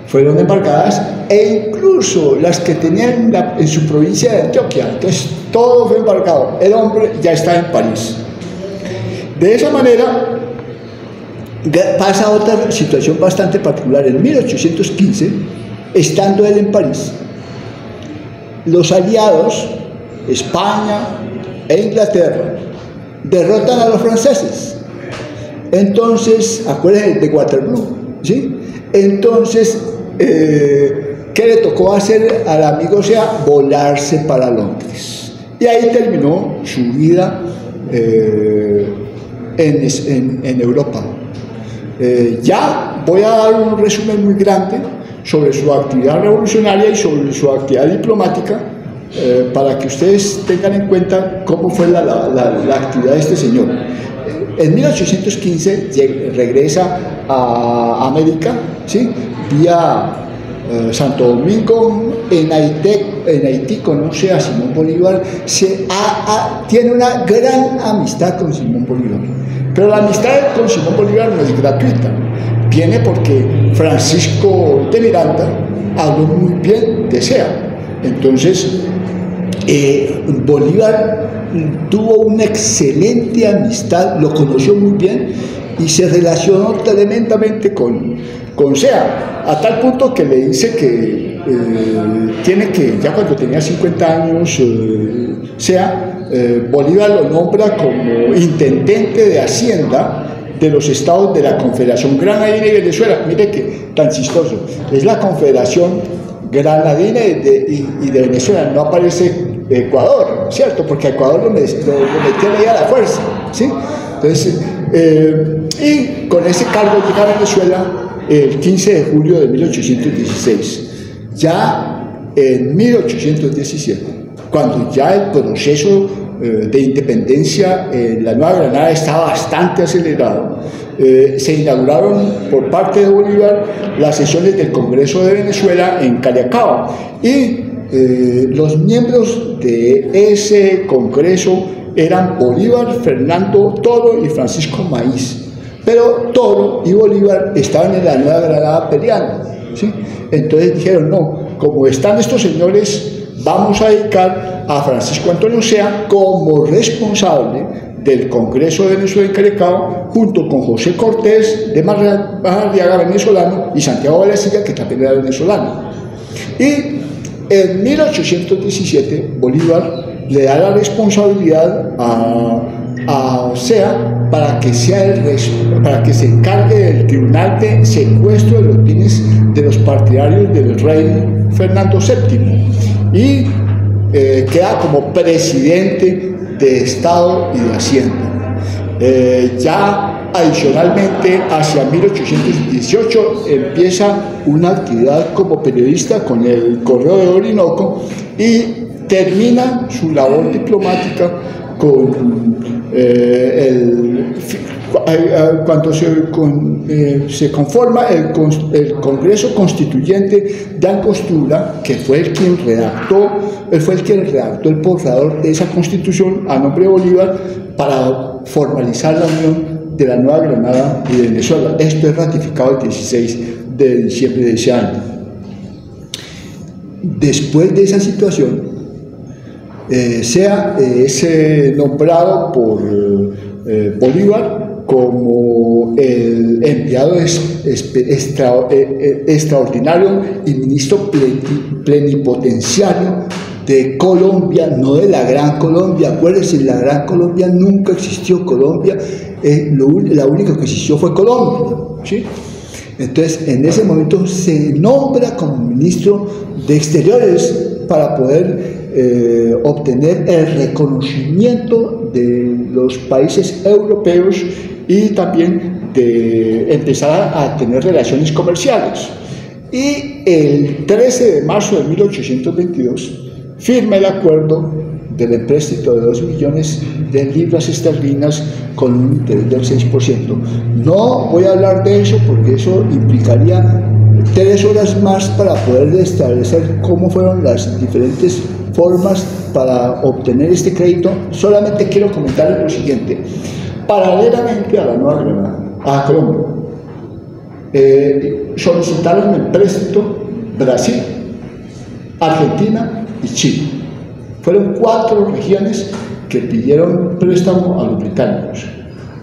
fueron embargadas, e incluso las que tenían en su provincia de Antioquia. Entonces todo fue embargado. El hombre ya está en París. De esa manera pasa otra situación bastante particular. En 1815, estando él en París, los aliados, España e Inglaterra, derrotan a los franceses. Entonces, acuérdense de Waterloo, ¿sí? Entonces, ¿qué le tocó hacer al amigo Sea? Volarse para Londres. Y ahí terminó su vida en Europa. Ya voy a dar un resumen muy grande sobre su actividad revolucionaria y sobre su actividad diplomática, para que ustedes tengan en cuenta cómo fue la actividad de este señor. En 1815 regresa a América, ¿sí? Vía Santo Domingo, en Haití conoce a Simón Bolívar, tiene una gran amistad con Simón Bolívar. Pero la amistad con Simón Bolívar no es gratuita, viene porque Francisco de Miranda habló muy bien de SEA. Entonces, Bolívar tuvo una excelente amistad, lo conoció muy bien y se relacionó tremendamente con SEA, a tal punto que le dice que tiene que, ya cuando tenía 50 años, SEA, Bolívar lo nombra como intendente de Hacienda de los estados de la Confederación Granadina y Venezuela. Mire que tan chistoso, es la Confederación Granadina y de Venezuela, no aparece Ecuador, ¿cierto? Porque a Ecuador lo metían ahí a la fuerza, ¿sí? Entonces, y con ese cargo llega a Venezuela el 15 de julio de 1816. Ya en 1817, cuando ya el proceso de independencia en la Nueva Granada estaba bastante acelerado, se inauguraron por parte de Bolívar las sesiones del Congreso de Venezuela en Cariacao, y los miembros de ese Congreso eran Bolívar, Fernando Toro y Francisco Maíz. Pero Toro y Bolívar estaban en la Nueva Granada peleando, ¿sí? Entonces dijeron, no, como están estos señores, vamos a dedicar a Francisco Antonio SEA como responsable del Congreso de Venezuela en Cariacao, junto con José Cortés de Maradiaga, venezolano, y Santiago de la Silla, que también era venezolano. Y en 1817 Bolívar le da la responsabilidad a SEA para que se encargue del tribunal de secuestro de los bienes de los partidarios del rey Fernando VII, y queda como presidente de Estado y de Hacienda. Ya adicionalmente, hacia 1818 empieza una actividad como periodista con el Correo de Orinoco, y termina su labor diplomática cuando se conforma el Congreso Constituyente de Angostura, que fue el quien redactó el borrador de esa constitución a nombre de Bolívar para formalizar la unión de la Nueva Granada y de Venezuela. Esto es ratificado el 16 de diciembre de ese año. Después de esa situación, SEA es nombrado por Bolívar como el enviado extraordinario y ministro plenipotenciario de Colombia, no de la Gran Colombia. Acuérdense, la Gran Colombia nunca existió. Colombia, la única que existió fue Colombia, ¿sí? Entonces, en ese momento se nombra como ministro de Exteriores para poder obtener el reconocimiento de los países europeos y también de empezar a tener relaciones comerciales. Y el 13 de marzo de 1822 firma el acuerdo del empréstito de 2 millones de libras esterlinas con un interés del 6%. No voy a hablar de eso porque eso implicaría 3 horas más para poder establecer cómo fueron las diferentes formas para obtener este crédito. Solamente quiero comentar lo siguiente: paralelamente a la Nueva Granada, a Colombia, solicitaron empréstito Brasil, Argentina y Chile. Fueron 4 regiones que pidieron préstamo a los británicos.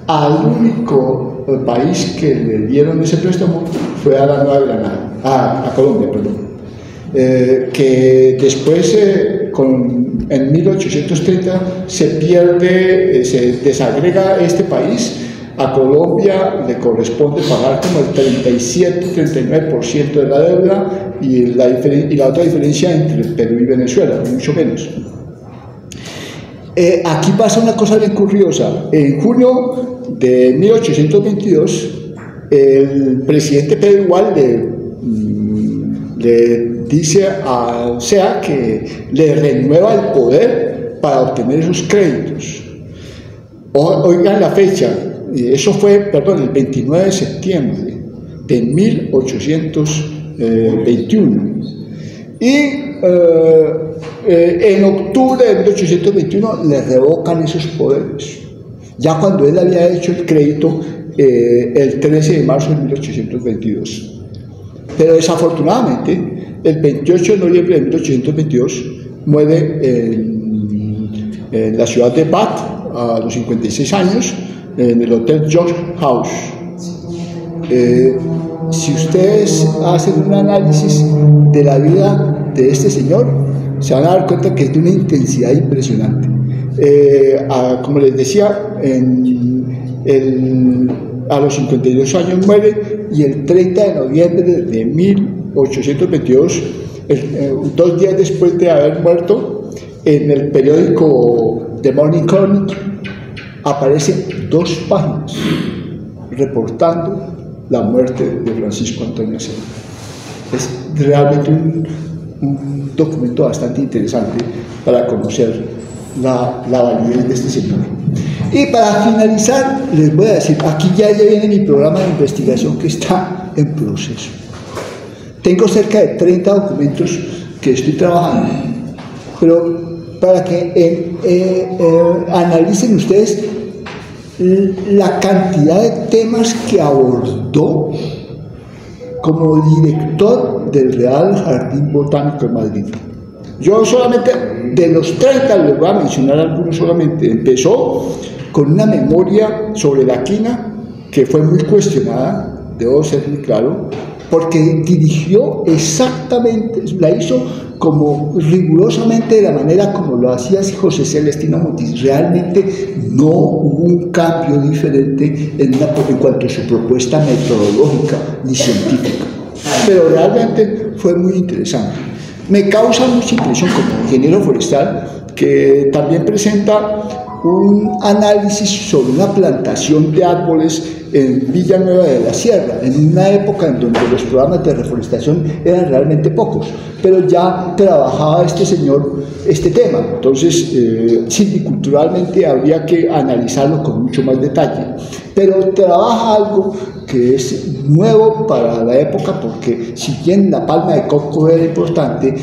Al único país que le dieron ese préstamo fue a la Nueva Granada, a Colombia, perdón. Que después, en 1830, se desagrega este país. A Colombia le corresponde pagar como el 37-39% de la deuda, y la otra diferencia entre Perú y Venezuela, mucho menos. Aquí pasa una cosa bien curiosa. En junio de 1822, el presidente Pedro Igual le dice a SEA que le renueva el poder para obtener esos créditos. Oigan la fecha, eso fue, el 29 de septiembre de 1822. 1821. Y en octubre de 1821 le revocan esos poderes, ya cuando él había hecho el crédito el 13 de marzo de 1822. Pero desafortunadamente, el 28 de noviembre de 1822 muere en la ciudad de Bath, a los 56 años, en el Hotel George House. Si ustedes hacen un análisis de la vida de este señor, se van a dar cuenta que es de una intensidad impresionante. Como les decía, a los 52 años muere, y el 30 de noviembre de 1822, 2 días después de haber muerto, en el periódico The Morning Chronicle aparecen 2 páginas reportando la muerte de Francisco Antonio Acebo. Es realmente un documento bastante interesante para conocer la validez de este señor. Y para finalizar, les voy a decir, aquí ya viene mi programa de investigación que está en proceso. Tengo cerca de 30 documentos que estoy trabajando, pero para que analicen ustedes la cantidad de temas que abordó como director del Real Jardín Botánico de Madrid. Yo solamente, de los 30, les voy a mencionar algunos solamente. Empezó con una memoria sobre la quina que fue muy cuestionada, debo ser muy claro, porque dirigió exactamente, la hizo como rigurosamente de la manera como lo hacía José Celestino Montis. Realmente no hubo un cambio diferente en cuanto a su propuesta metodológica ni científica, pero realmente fue muy interesante. Me causa mucha impresión como ingeniero forestal que también presenta un análisis sobre una plantación de árboles en Villanueva de la Sierra, en una época en donde los programas de reforestación eran realmente pocos, pero ya trabajaba este señor este tema. Entonces, silviculturalmente habría que analizarlo con mucho más detalle, pero trabaja algo que es nuevo para la época, porque si bien la palma de coco era importante,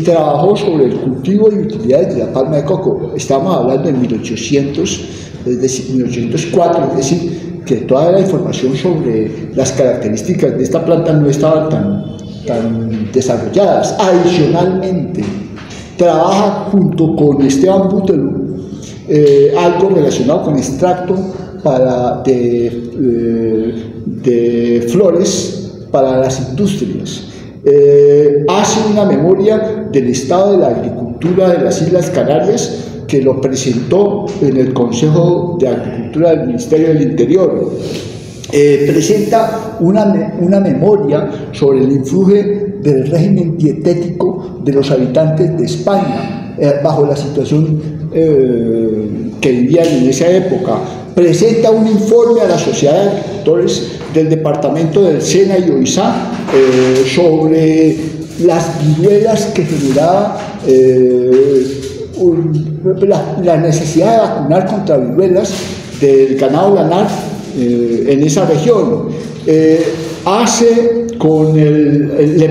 trabajó sobre el cultivo y utilidades de la palma de coco. Estamos hablando de 1800, es decir, 1804, es decir, que toda la información sobre las características de esta planta no estaban tan desarrolladas. Adicionalmente, trabaja junto con Esteban Butelu algo relacionado con extracto de flores para las industrias. Hace una memoria del estado de la agricultura de las Islas Canarias, que lo presentó en el Consejo de Agricultura del Ministerio del Interior. Presenta una memoria sobre el influjo del régimen dietético de los habitantes de España bajo la situación que vivían en esa época. Presenta un informe a la Sociedad de Agricultores del departamento del Sena y Oizá sobre las viruelas que generaba la necesidad de vacunar contra viruelas del ganado lanar en esa región. Le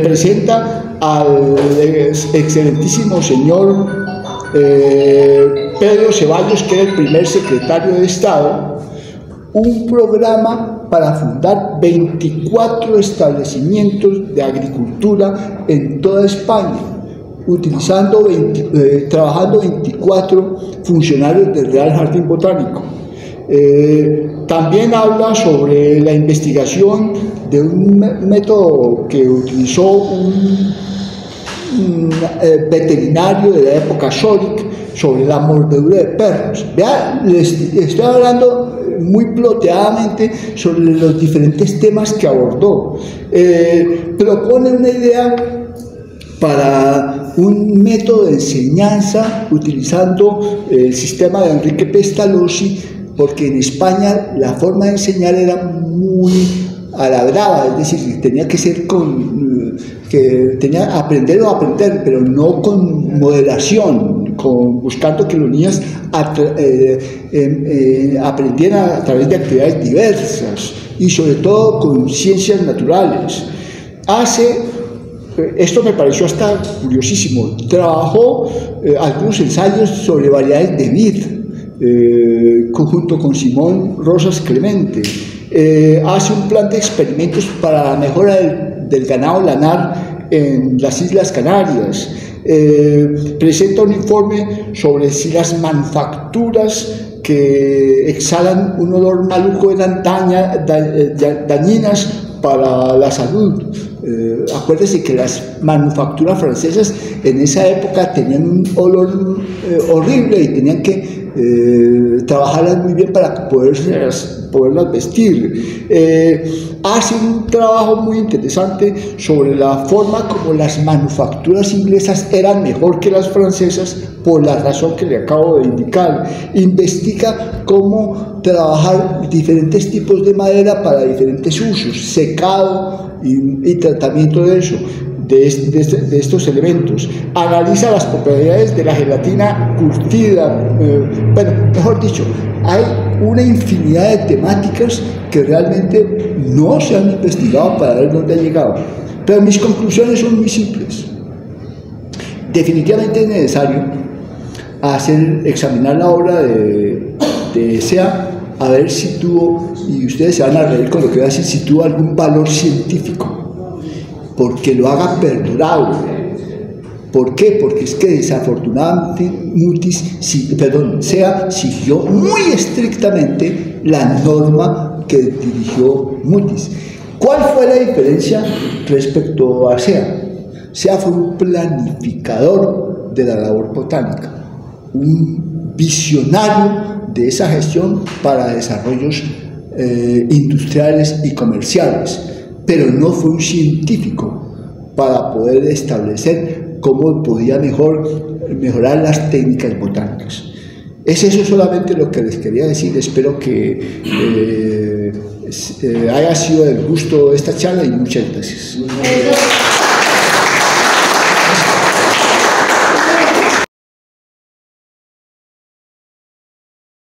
presenta al excelentísimo señor Pedro Ceballos, que era el primer secretario de Estado, un programa para fundar 24 establecimientos de agricultura en toda España, trabajando 24 funcionarios del Real Jardín Botánico. También habla sobre la investigación de un método que utilizó un veterinario de la época Zóric sobre la mordedura de perros. Vean, les estoy hablando muy ploteadamente sobre los diferentes temas que abordó. Propone una idea para un método de enseñanza utilizando el sistema de Enrique Pestalozzi, porque en España la forma de enseñar era muy a la brava, es decir, tenía que ser aprender, pero no con moderación, buscando que los niños aprendieran a través de actividades diversas y sobre todo con ciencias naturales. Hace esto me pareció hasta curiosísimo. Trabajó algunos ensayos sobre variedades de vid, junto con Simón Rosas Clemente. Hace un plan de experimentos para la mejora del ganado lanar en las Islas Canarias. Presenta un informe sobre si las manufacturas que exhalan un olor maluco eran dañinas para la salud. Acuérdense que las manufacturas francesas en esa época tenían un olor horrible y tenían que trabajarlas muy bien para poderlas vestir. Hace un trabajo muy interesante sobre la forma como las manufacturas inglesas eran mejor que las francesas por la razón que le acabo de indicar. Investiga cómo trabajar diferentes tipos de madera para diferentes usos, secado y tratamiento de eso. De estos elementos. Analiza las propiedades de la gelatina curtida. Bueno, mejor dicho, hay una infinidad de temáticas que realmente no se han investigado para ver dónde ha llegado. Pero mis conclusiones son muy simples. Definitivamente es necesario examinar la obra de Sea, a ver si tuvo, y ustedes se van a reír con lo que voy a decir, si tuvo algún valor científico, porque lo haga perdurable. ¿Por qué? Porque es que desafortunadamente Sea siguió muy estrictamente la norma que dirigió Mutis. ¿Cuál fue la diferencia respecto a Sea? Sea fue un planificador de la labor botánica, un visionario de esa gestión para desarrollos industriales y comerciales, pero no fue un científico para poder establecer cómo podía mejorar las técnicas botánicas. Es eso solamente lo que les quería decir. Espero que haya sido del gusto esta charla y muchas gracias.